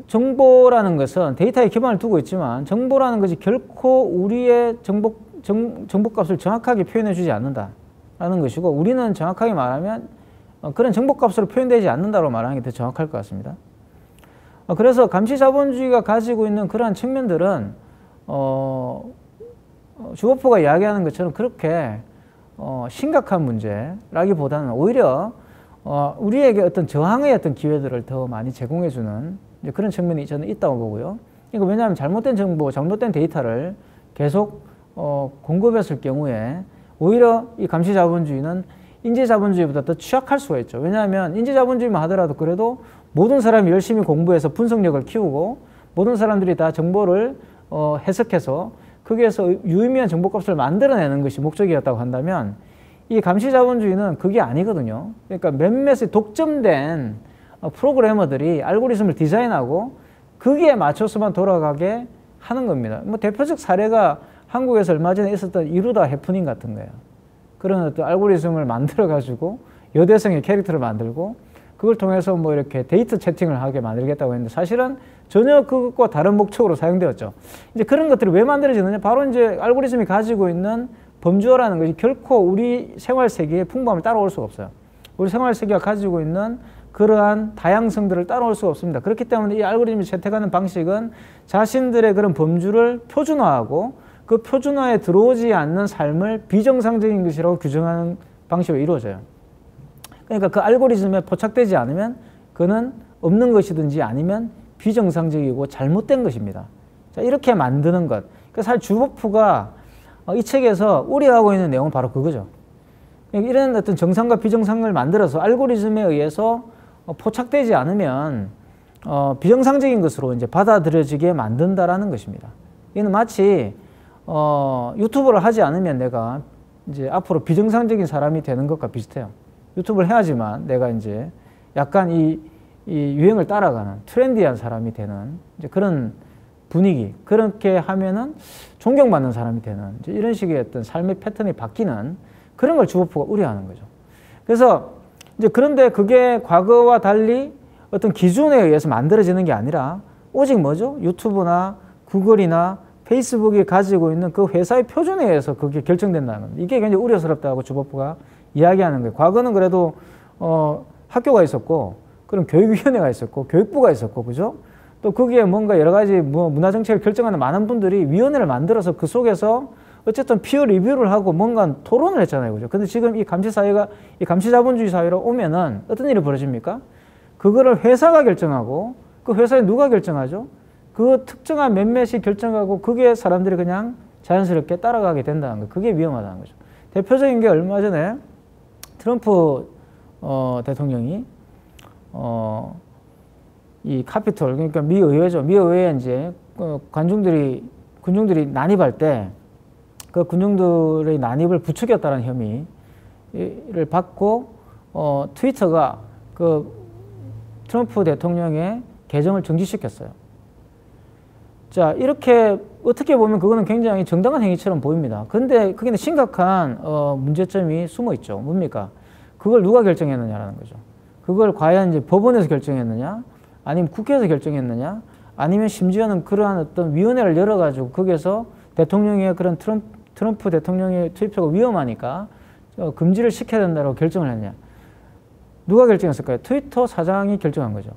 정보라는 것은 데이터에 기반을 두고 있지만 정보라는 것이 결코 우리의 정보값을 정확하게 표현해 주지 않는다라는 것이고, 우리는 정확하게 말하면 그런 정보값으로 표현되지 않는다고 말하는 게 더 정확할 것 같습니다. 그래서 감시자본주의가 가지고 있는 그러한 측면들은 주보프가 이야기하는 것처럼 그렇게 심각한 문제라기보다는 오히려 우리에게 어떤 저항의 어떤 기회들을 더 많이 제공해주는 그런 측면이 저는 있다고 보고요. 그러니까 왜냐하면 잘못된 정보, 잘못된 데이터를 계속 공급했을 경우에 오히려 이 감시자본주의는 인지자본주의보다 더 취약할 수가 있죠. 왜냐하면 인지자본주의만 하더라도 그래도 모든 사람이 열심히 공부해서 분석력을 키우고 모든 사람들이 다 정보를 해석해서 거기에서 유의미한 정보값을 만들어내는 것이 목적이었다고 한다면 이 감시자본주의는 그게 아니거든요. 그러니까 몇몇의 독점된 프로그래머들이 알고리즘을 디자인하고 거기에 맞춰서만 돌아가게 하는 겁니다. 뭐 대표적 사례가 한국에서 얼마 전에 있었던 이루다 해프닝 같은 거예요. 그런 어떤 알고리즘을 만들어가지고 여대생의 캐릭터를 만들고 그걸 통해서 뭐 이렇게 데이트 채팅을 하게 만들겠다고 했는데 사실은 전혀 그것과 다른 목적으로 사용되었죠. 이제 그런 것들이 왜 만들어지느냐? 바로 이제 알고리즘이 가지고 있는 범주어라는 것이 결코 우리 생활 세계의 풍부함을 따라올 수가 없어요. 우리 생활 세계가 가지고 있는 그러한 다양성들을 따라올 수가 없습니다. 그렇기 때문에 이 알고리즘이 채택하는 방식은 자신들의 그런 범주를 표준화하고 그 표준화에 들어오지 않는 삶을 비정상적인 것이라고 규정하는 방식으로 이루어져요. 그러니까 그 알고리즘에 포착되지 않으면 그는 없는 것이든지 아니면 비정상적이고 잘못된 것입니다. 자, 이렇게 만드는 것. 그러니까 사실 주보프가 이 책에서 우려하고 있는 내용은 바로 그거죠. 이런 어떤 정상과 비정상을 만들어서 알고리즘에 의해서 포착되지 않으면 비정상적인 것으로 이제 받아들여지게 만든다라는 것입니다. 이는 마치 유튜브를 하지 않으면 내가 이제 앞으로 비정상적인 사람이 되는 것과 비슷해요. 유튜브를 해야지만 내가 이제 약간 이 유행을 따라가는 트렌디한 사람이 되는 이제 그런 분위기, 그렇게 하면은 존경받는 사람이 되는 이제 이런 식의 어떤 삶의 패턴이 바뀌는 그런 걸 주보프가 우려하는 거죠. 그래서 이제 그런데 그게 과거와 달리 어떤 기준에 의해서 만들어지는 게 아니라 오직 뭐죠? 유튜브나 구글이나 페이스북이 가지고 있는 그 회사의 표준에 의해서 그게 결정된다는 겁니다. 이게 굉장히 우려스럽다고 주법부가 이야기하는 거예요. 과거는 그래도 학교가 있었고 그런 교육위원회가 있었고 교육부가 있었고 그죠? 또 거기에 뭔가 여러 가지 문화정책을 결정하는 많은 분들이 위원회를 만들어서 그 속에서 어쨌든 피어 리뷰를 하고 뭔가 토론을 했잖아요. 그죠? 근데 지금 이 감시사회가, 이 감시자본주의 사회로 오면은 어떤 일이 벌어집니까? 그거를 회사가 결정하고 그 회사에 누가 결정하죠? 그 특정한 몇몇이 결정하고 그게 사람들이 그냥 자연스럽게 따라가게 된다는 거. 그게 위험하다는 거죠. 대표적인 게 얼마 전에 트럼프 대통령이 이 카피톨, 그러니까 미 의회죠. 미 의회에 이제 군중들이 난입할 때 그 군중들의 난입을 부추겼다는 혐의를 받고 트위터가 그 트럼프 대통령의 계정을 정지시켰어요. 자, 이렇게 어떻게 보면 그거는 굉장히 정당한 행위처럼 보입니다. 근데 그게 심각한 문제점이 숨어 있죠. 뭡니까? 그걸 누가 결정했느냐라는 거죠. 그걸 과연 이제 법원에서 결정했느냐? 아니면 국회에서 결정했느냐? 아니면 심지어는 그러한 어떤 위원회를 열어가지고 거기에서 대통령의 그런 트럼프 대통령의 트위터가 위험하니까 금지를 시켜야 된다고 결정을 했냐? 누가 결정했을까요? 트위터 사장이 결정한 거죠.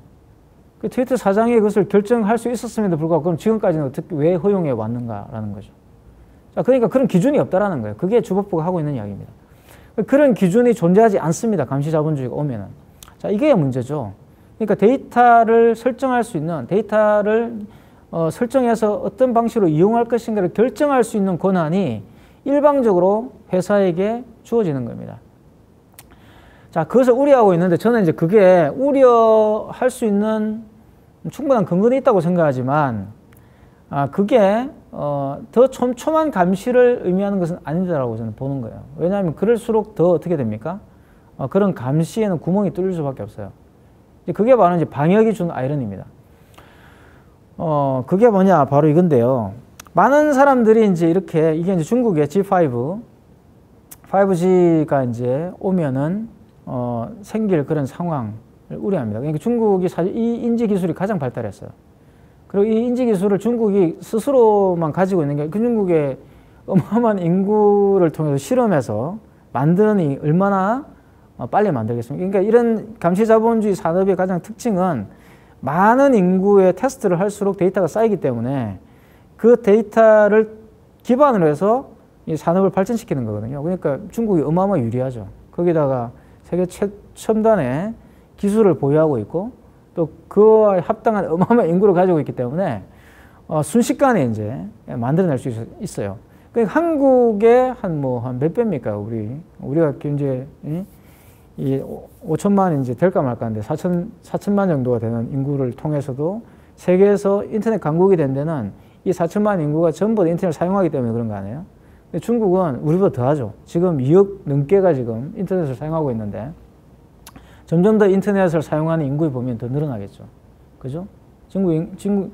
그 트위터 사장이 그것을 결정할 수 있었음에도 불구하고 그럼 지금까지는 어떻게 왜 허용해 왔는가라는 거죠. 자, 그러니까 그런 기준이 없다라는 거예요. 그게 주법부가 하고 있는 이야기입니다. 그런 기준이 존재하지 않습니다. 감시자본주의가 오면은. 자, 이게 문제죠. 그러니까 데이터를 설정할 수 있는, 데이터를 설정해서 어떤 방식으로 이용할 것인가를 결정할 수 있는 권한이 일방적으로 회사에게 주어지는 겁니다. 자, 그것을 우려하고 있는데 저는 이제 그게 우려할 수 있는 충분한 근거는 있다고 생각하지만 그게 더 촘촘한 감시를 의미하는 것은 아니다라고 저는 보는 거예요. 왜냐하면 그럴수록 더 어떻게 됩니까? 그런 감시에는 구멍이 뚫릴 수밖에 없어요. 그게 바로 이제 방역이 준 아이러니입니다. 그게 뭐냐? 바로 이건데요. 많은 사람들이 이제 이렇게, 이게 이제 중국의 G5, 5G가 이제 오면은, 생길 그런 상황을 우려합니다. 그러니까 중국이 사실 이 인지 기술이 가장 발달했어요. 그리고 이 인지 기술을 중국이 스스로만 가지고 있는 게 그 중국의 어마어마한 인구를 통해서 실험해서 만드는 얼마나 빨리 만들겠습니까? 그러니까 이런 감시자본주의 산업의 가장 특징은 많은 인구의 테스트를 할수록 데이터가 쌓이기 때문에 그 데이터를 기반으로 해서 이 산업을 발전시키는 거거든요. 그러니까 중국이 어마어마하게 유리하죠. 거기다가 세계 최첨단의 기술을 보유하고 있고 또 그와 합당한 어마어마한 인구를 가지고 있기 때문에 순식간에 이제 만들어낼 수 있어요. 그러니까 한국의 한 몇 배입니까? 우리가 이제 이 5천만 이제 될까 말까 하는데 4천만 정도가 되는 인구를 통해서도 세계에서 인터넷 강국이 된 데는 이 4천만 인구가 전부 다 인터넷을 사용하기 때문에 그런 거 아니에요? 근데 중국은 우리보다 더 하죠. 지금 2억 넘게가 지금 인터넷을 사용하고 있는데 점점 더 인터넷을 사용하는 인구의 범위는 더 늘어나겠죠. 그죠? 중국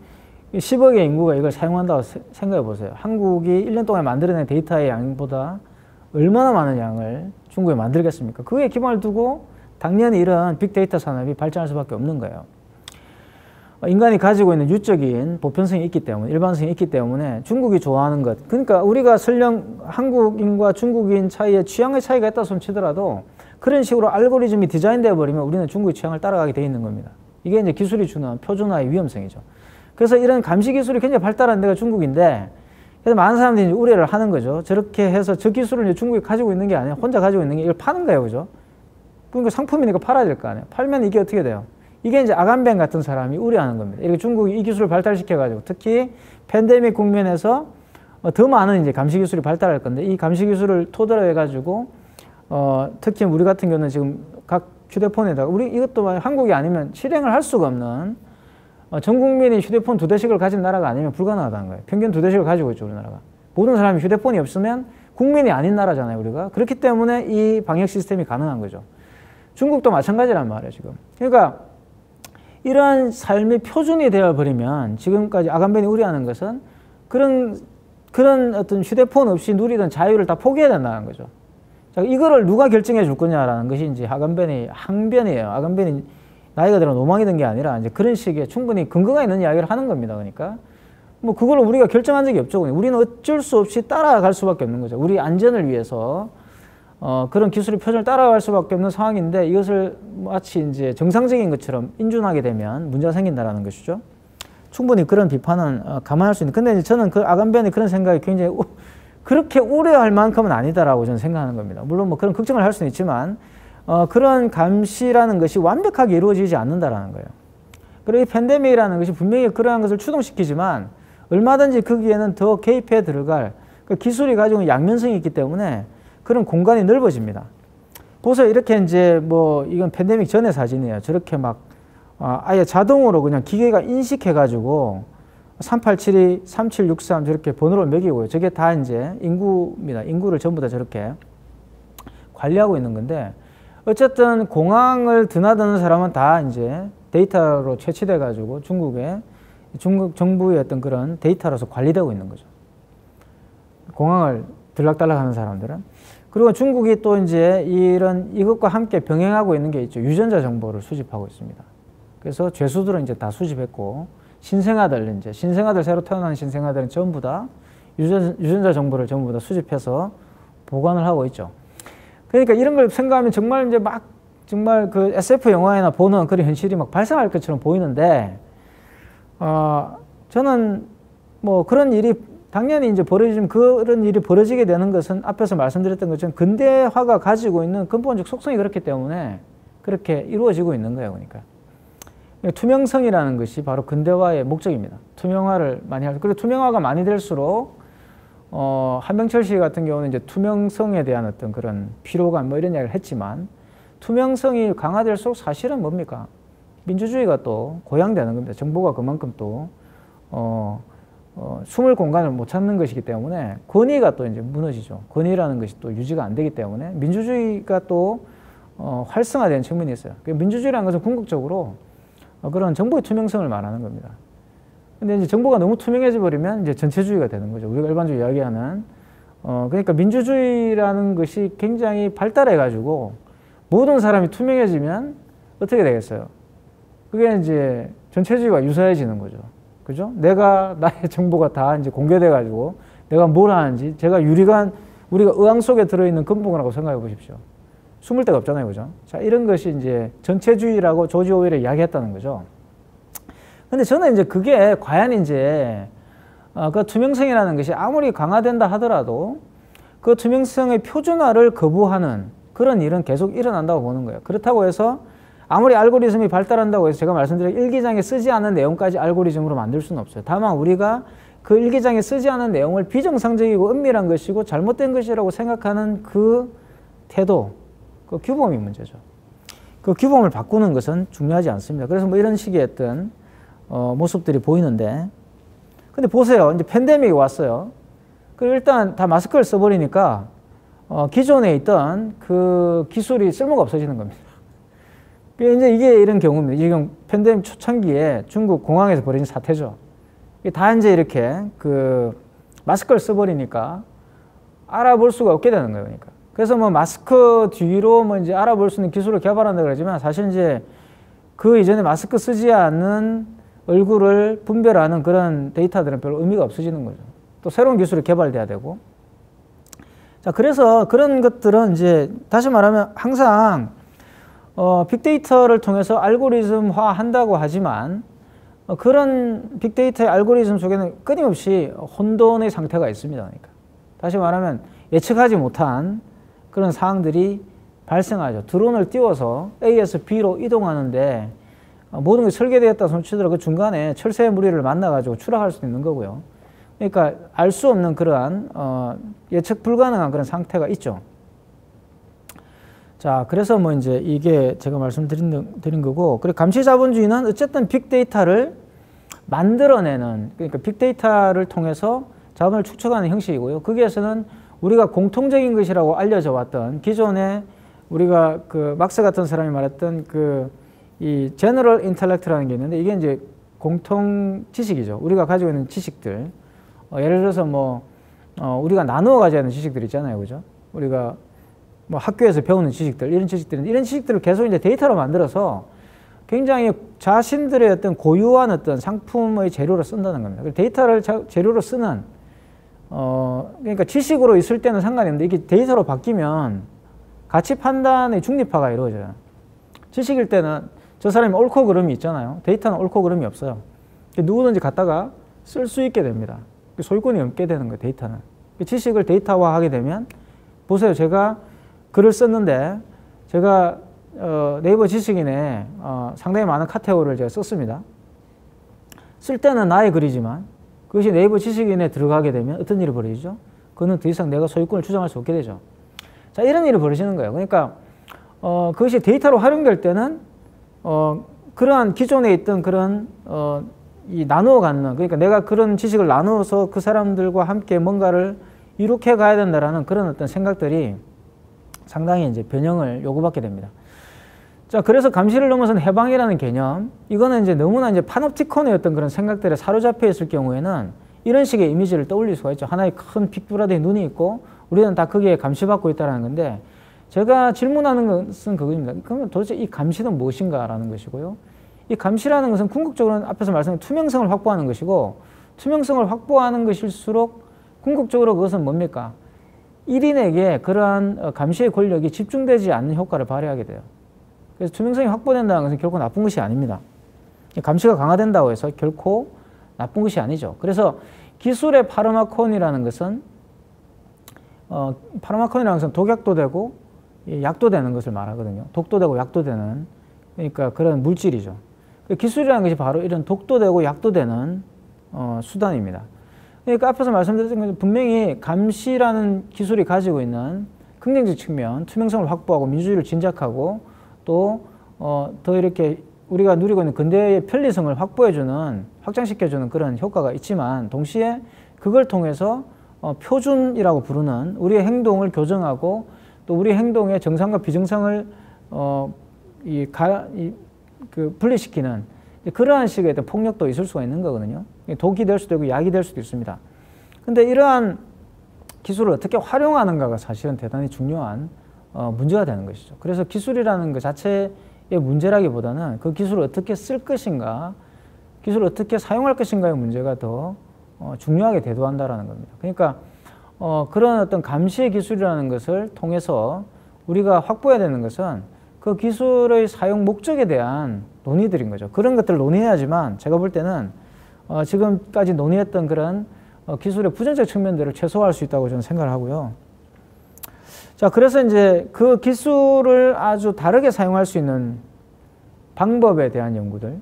10억의 인구가 이걸 사용한다고 생각해 보세요. 한국이 1년 동안 만들어낸 데이터의 양보다 얼마나 많은 양을 중국에 만들겠습니까? 그에 기반을 두고 당연히 이런 빅데이터 산업이 발전할 수밖에 없는 거예요. 인간이 가지고 있는 유적인 보편성이 있기 때문에, 일반성이 있기 때문에 중국이 좋아하는 것. 그러니까 우리가 설령 한국인과 중국인 사이에 취향의 차이가 있다 손 치더라도 그런 식으로 알고리즘이 디자인되어 버리면 우리는 중국의 취향을 따라가게 돼 있는 겁니다. 이게 이제 기술이 주는 표준화의 위험성이죠. 그래서 이런 감시 기술이 굉장히 발달한 데가 중국인데 그래서 많은 사람들이 이제 우려를 하는 거죠. 저렇게 해서 저 기술을 이제 중국이 가지고 있는 게 아니라 혼자 가지고 있는 게 이걸 파는 거예요. 그죠? 그러니까 상품이니까 팔아야 될 거 아니에요. 팔면 이게 어떻게 돼요? 이게 이제 아간뱅 같은 사람이 우려하는 겁니다. 이렇게 중국이 이 기술을 발달시켜가지고 특히 팬데믹 국면에서 더 많은 이제 감시 기술이 발달할 건데 이 감시 기술을 토대로 해가지고 특히 우리 같은 경우는 지금 각 휴대폰에다가 이것도 한국이 아니면 실행을 할 수가 없는 전 국민이 휴대폰 2대씩을 가진 나라가 아니면 불가능하다는 거예요. 평균 2대씩을 가지고 있죠, 우리나라가. 모든 사람이 휴대폰이 없으면 국민이 아닌 나라잖아요, 우리가. 그렇기 때문에 이 방역 시스템이 가능한 거죠. 중국도 마찬가지란 말이에요, 지금. 그러니까 이러한 삶이 표준이 되어버리면 지금까지 아간벤이 우려하는 것은 그런 어떤 휴대폰 없이 누리던 자유를 다 포기해야 된다는 거죠. 자, 이거를 누가 결정해 줄 거냐라는 것이 이제 아간벤의 항변이에요. 아간벤이 나이가 들어 노망이 된 게 아니라 이제 그런 식의 충분히 근거가 있는 이야기를 하는 겁니다. 그러니까 뭐 그걸 우리가 결정한 적이 없죠. 우리는 어쩔 수 없이 따라갈 수밖에 없는 거죠. 우리 안전을 위해서 그런 기술의 표준을 따라갈 수밖에 없는 상황인데 이것을 마치 이제 정상적인 것처럼 인준하게 되면 문제가 생긴다라는 것이죠. 충분히 그런 비판은 감안할 수 있는. 근데 이제 저는 그 아간베안의 그런 생각이 굉장히 그렇게 우려할 만큼은 아니다라고 저는 생각하는 겁니다. 물론 뭐 그런 걱정을 할 수는 있지만 그런 감시라는 것이 완벽하게 이루어지지 않는다라는 거예요. 그리고 이 팬데믹이라는 것이 분명히 그러한 것을 추동시키지만 얼마든지 거기에는 더 개입해 들어갈 그 기술이 가지고 있는 양면성이 있기 때문에 그런 공간이 넓어집니다. 보세요. 이렇게 이제 뭐 이건 팬데믹 전의 사진이에요. 저렇게 막 아예 자동으로 그냥 기계가 인식해가지고 3872, 3763 저렇게 번호를 매기고요. 저게 다 이제 인구입니다. 인구를 전부 다 저렇게 관리하고 있는 건데 어쨌든 공항을 드나드는 사람은 다 이제 데이터로 채취돼가지고 중국 정부의 어떤 그런 데이터로서 관리되고 있는 거죠. 공항을 들락달락 하는 사람들은. 그리고 중국이 또 이제 이것과 함께 병행하고 있는 게 있죠. 유전자 정보를 수집하고 있습니다. 그래서 죄수들은 이제 다 수집했고, 신생아들 새로 태어난 신생아들은 전부 다 유전자 정보를 전부 다 수집해서 보관을 하고 있죠. 그러니까 이런 걸 생각하면 정말 이제 정말 그 SF 영화에나 보는 그런 현실이 막 발생할 것처럼 보이는데, 저는 뭐 그런 일이 당연히 이제 그런 일이 벌어지게 되는 것은 앞에서 말씀드렸던 것처럼 근대화가 가지고 있는 근본적 속성이 그렇기 때문에 그렇게 이루어지고 있는 거예요. 그러니까. 투명성이라는 것이 바로 근대화의 목적입니다. 투명화를 많이 하죠. 그리고 투명화가 많이 될수록, 한병철 씨 같은 경우는 이제 투명성에 대한 어떤 그런 피로감 뭐 이런 이야기를 했지만, 투명성이 강화될수록 사실은 뭡니까? 민주주의가 또 고양되는 겁니다. 정보가 그만큼 또, 숨을 공간을 못 찾는 것이기 때문에 권위가 또 이제 무너지죠. 권위라는 것이 또 유지가 안 되기 때문에 민주주의가 또, 활성화되는 측면이 있어요. 민주주의라는 것은 궁극적으로 그런 정보의 투명성을 말하는 겁니다. 근데 이제 정보가 너무 투명해져 버리면 이제 전체주의가 되는 거죠. 우리가 일반적으로 이야기하는. 그러니까 민주주의라는 것이 굉장히 발달해가지고 모든 사람이 투명해지면 어떻게 되겠어요? 그게 이제 전체주의가 유사해지는 거죠. 그죠? 나의 정보가 다 이제 공개돼가지고 내가 뭘 하는지, 우리가 의왕 속에 들어있는 금붕어라고 생각해 보십시오. 숨을 데가 없잖아요. 그죠? 자, 이런 것이 이제 전체주의라고 조지 오웰이 이야기했다는 거죠. 근데 저는 이제 그게 과연 이제, 그 투명성이라는 것이 아무리 강화된다 하더라도 그 투명성의 표준화를 거부하는 그런 일은 계속 일어난다고 보는 거예요. 그렇다고 해서 아무리 알고리즘이 발달한다고 해서 제가 말씀드린 일기장에 쓰지 않은 내용까지 알고리즘으로 만들 수는 없어요. 다만 우리가 그 일기장에 쓰지 않은 내용을 비정상적이고 은밀한 것이고 잘못된 것이라고 생각하는 그 태도, 그 규범이 문제죠. 그 규범을 바꾸는 것은 중요하지 않습니다. 그래서 뭐 이런 식의 어떤 모습들이 보이는데, 근데 보세요. 이제 팬데믹이 왔어요. 그리고 일단 다 마스크를 써버리니까 기존에 있던 그 기술이 쓸모가 없어지는 겁니다. 이제 이게 이런 경우입니다. 지금 팬데믹 초창기에 중국 공항에서 벌어진 사태죠. 다 이제 이렇게 그 마스크를 써버리니까 알아볼 수가 없게 되는 거예요. 그러니까. 그래서 뭐 마스크 뒤로 뭐 이제 알아볼 수 있는 기술을 개발한다 그러지만 사실 이제 그 이전에 마스크 쓰지 않는 얼굴을 분별하는 그런 데이터들은 별로 의미가 없어지는 거죠. 또 새로운 기술이 개발돼야 되고. 자, 그래서 그런 것들은 이제 다시 말하면 항상 빅데이터를 통해서 알고리즘화 한다고 하지만 그런 빅데이터의 알고리즘 속에는 끊임없이 혼돈의 상태가 있습니다. 그러니까. 다시 말하면 예측하지 못한 그런 사항들이 발생하죠. 드론을 띄워서 A에서 B로 이동하는데 모든 게 설계되었다 손치더라도 그 중간에 철새의 무리를 만나가지고 추락할 수도 있는 거고요. 그러니까 알 수 없는 그러한 예측 불가능한 그런 상태가 있죠. 자, 그래서 뭐 이제 이게 제가 말씀드린 거고, 그리고 감시자본주의는 어쨌든 빅데이터를 만들어내는, 그러니까 빅데이터를 통해서 자본을 축적하는 형식이고요. 거기에서는 우리가 공통적인 것이라고 알려져 왔던 기존에 우리가 그 막스 같은 사람이 말했던 이 제너럴 인텔렉트라는 게 있는데 이게 이제 공통 지식이죠. 우리가 가지고 있는 지식들. 예를 들어서 뭐 우리가 나누어 가져야 하는 지식들 있잖아요. 그죠? 우리가 뭐 학교에서 배우는 지식들, 이런 지식들을 계속 이제 데이터로 만들어서 굉장히 자신들의 어떤 고유한 어떤 상품의 재료로 쓴다는 겁니다. 데이터를 재료로 쓰는, 그러니까 지식으로 있을 때는 상관이 없는데 이게 데이터로 바뀌면 가치 판단의 중립화가 이루어져요. 지식일 때는 저 사람이 옳고 그름이 있잖아요. 데이터는 옳고 그름이 없어요. 누구든지 갖다가 쓸 수 있게 됩니다. 소유권이 없게 되는 거예요, 데이터는. 지식을 데이터화하게 되면, 보세요. 제가 글을 썼는데, 제가 네이버 지식인에 상당히 많은 카테고리를 제가 썼습니다. 쓸 때는 나의 글이지만, 그것이 네이버 지식인에 들어가게 되면 어떤 일이 벌어지죠? 그거는 더 이상 내가 소유권을 주장할 수 없게 되죠. 자, 이런 일이 벌어지는 거예요. 그러니까, 그것이 데이터로 활용될 때는, 그러한 기존에 있던 그런, 이 나누어 갖는, 그러니까 내가 그런 지식을 나누어서 그 사람들과 함께 뭔가를 이룩해 가야 된다라는 그런 어떤 생각들이 상당히 이제 변형을 요구받게 됩니다. 자, 그래서 감시를 넘어선 해방이라는 개념, 이거는 이제 너무나 이제 파놉티콘의 어떤 그런 생각들에 사로잡혀 있을 경우에는 이런 식의 이미지를 떠올릴 수가 있죠. 하나의 큰 빅브라더의 눈이 있고 우리는 다 거기에 감시받고 있다는 건데, 제가 질문하는 것은 그겁니다. 그러면 도대체 이 감시는 무엇인가라는 것이고요. 이 감시라는 것은 궁극적으로는 앞에서 말씀드린 투명성을 확보하는 것이고, 투명성을 확보하는 것일수록 궁극적으로 그것은 뭡니까? 1인에게 그러한 감시의 권력이 집중되지 않는 효과를 발휘하게 돼요. 그래서 투명성이 확보된다는 것은 결코 나쁜 것이 아닙니다. 감시가 강화된다고 해서 결코 나쁜 것이 아니죠. 그래서 기술의 파르마콘이라는 것은 독약도 되고 약도 되는 것을 말하거든요. 독도 되고 약도 되는, 그러니까 그런 물질이죠. 기술이라는 것이 바로 이런 독도 되고 약도 되는 수단입니다. 그러니까 앞에서 말씀드렸던 것처럼 분명히 감시라는 기술이 가지고 있는 긍정적 측면, 투명성을 확보하고 민주주의를 진작하고 또 더 이렇게 우리가 누리고 있는 근대의 편리성을 확보해주는, 확장시켜주는 그런 효과가 있지만, 동시에 그걸 통해서 표준이라고 부르는 우리의 행동을 교정하고 또 우리 행동의 정상과 비정상을 분리시키는 그러한 식의 어떤 폭력도 있을 수가 있는 거거든요. 독이 될 수도 있고 약이 될 수도 있습니다. 근데 이러한 기술을 어떻게 활용하는가가 사실은 대단히 중요한 문제가 되는 것이죠. 그래서 기술이라는 것 자체의 문제라기보다는 그 기술을 어떻게 쓸 것인가, 기술을 어떻게 사용할 것인가의 문제가 더 중요하게 대두한다라는 겁니다. 그러니까 그런 어떤 감시의 기술이라는 것을 통해서 우리가 확보해야 되는 것은 그 기술의 사용 목적에 대한 논의들인 거죠. 그런 것들을 논의해야지만 제가 볼 때는 지금까지 논의했던 그런 기술의 부정적 측면들을 최소화할 수 있다고 저는 생각을 하고요. 자, 그래서 이제 그 기술을 아주 다르게 사용할 수 있는 방법에 대한 연구들,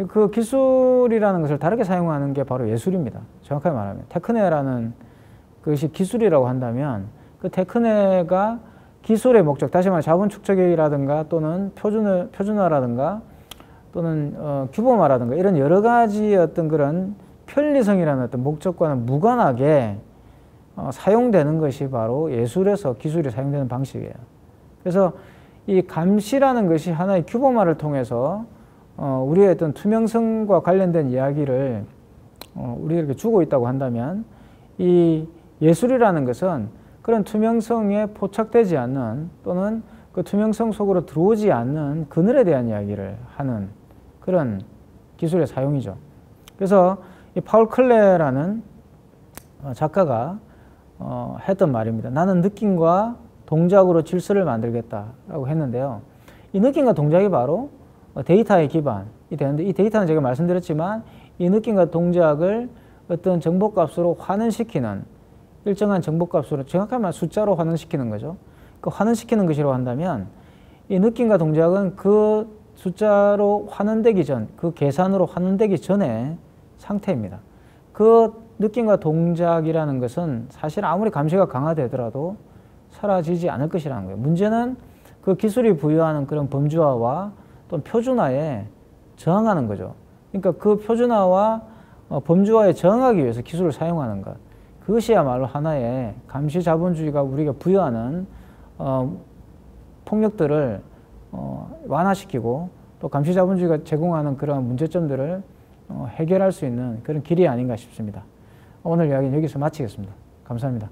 그 기술이라는 것을 다르게 사용하는 게 바로 예술입니다. 정확하게 말하면 테크네라는 그것이 기술이라고 한다면 그 테크네가 기술의 목적, 다시 말해 자본 축적이라든가 또는 표준화라든가 또는 규범화라든가 이런 여러 가지 어떤 그런 편리성이라는 어떤 목적과는 무관하게 사용되는 것이 바로 예술에서 기술이 사용되는 방식이에요. 그래서 이 감시라는 것이 하나의 규범화를 통해서 우리의 어떤 투명성과 관련된 이야기를 우리에게 주고 있다고 한다면, 이 예술이라는 것은 그런 투명성에 포착되지 않는 또는 그 투명성 속으로 들어오지 않는 그늘에 대한 이야기를 하는 그런 기술의 사용이죠. 그래서 이 파울 클레라는 작가가 했던 말입니다. 나는 느낌과 동작으로 질서를 만들겠다라고 했는데요. 이 느낌과 동작이 바로 데이터의 기반이 되는데, 이 데이터는 제가 말씀드렸지만 이 느낌과 동작을 어떤 정보값으로 환원시키는, 일정한 정보값으로 정확하게 말 숫자로 환원시키는 거죠. 그 환원시키는 것이라고 한다면 이 느낌과 동작은 그 숫자로 환원되기 전, 그 계산으로 환원되기 전의 상태입니다. 그 느낌과 동작이라는 것은 사실 아무리 감시가 강화되더라도 사라지지 않을 것이라는 거예요. 문제는 그 기술이 부여하는 그런 범주화와 또는 표준화에 저항하는 거죠. 그러니까 그 표준화와 범주화에 저항하기 위해서 기술을 사용하는 것, 그것이야말로 하나의 감시 자본주의가 우리가 부여하는 폭력들을 완화시키고 또 감시 자본주의가 제공하는 그런 문제점들을 해결할 수 있는 그런 길이 아닌가 싶습니다. 오늘 이야기는 여기서 마치겠습니다. 감사합니다.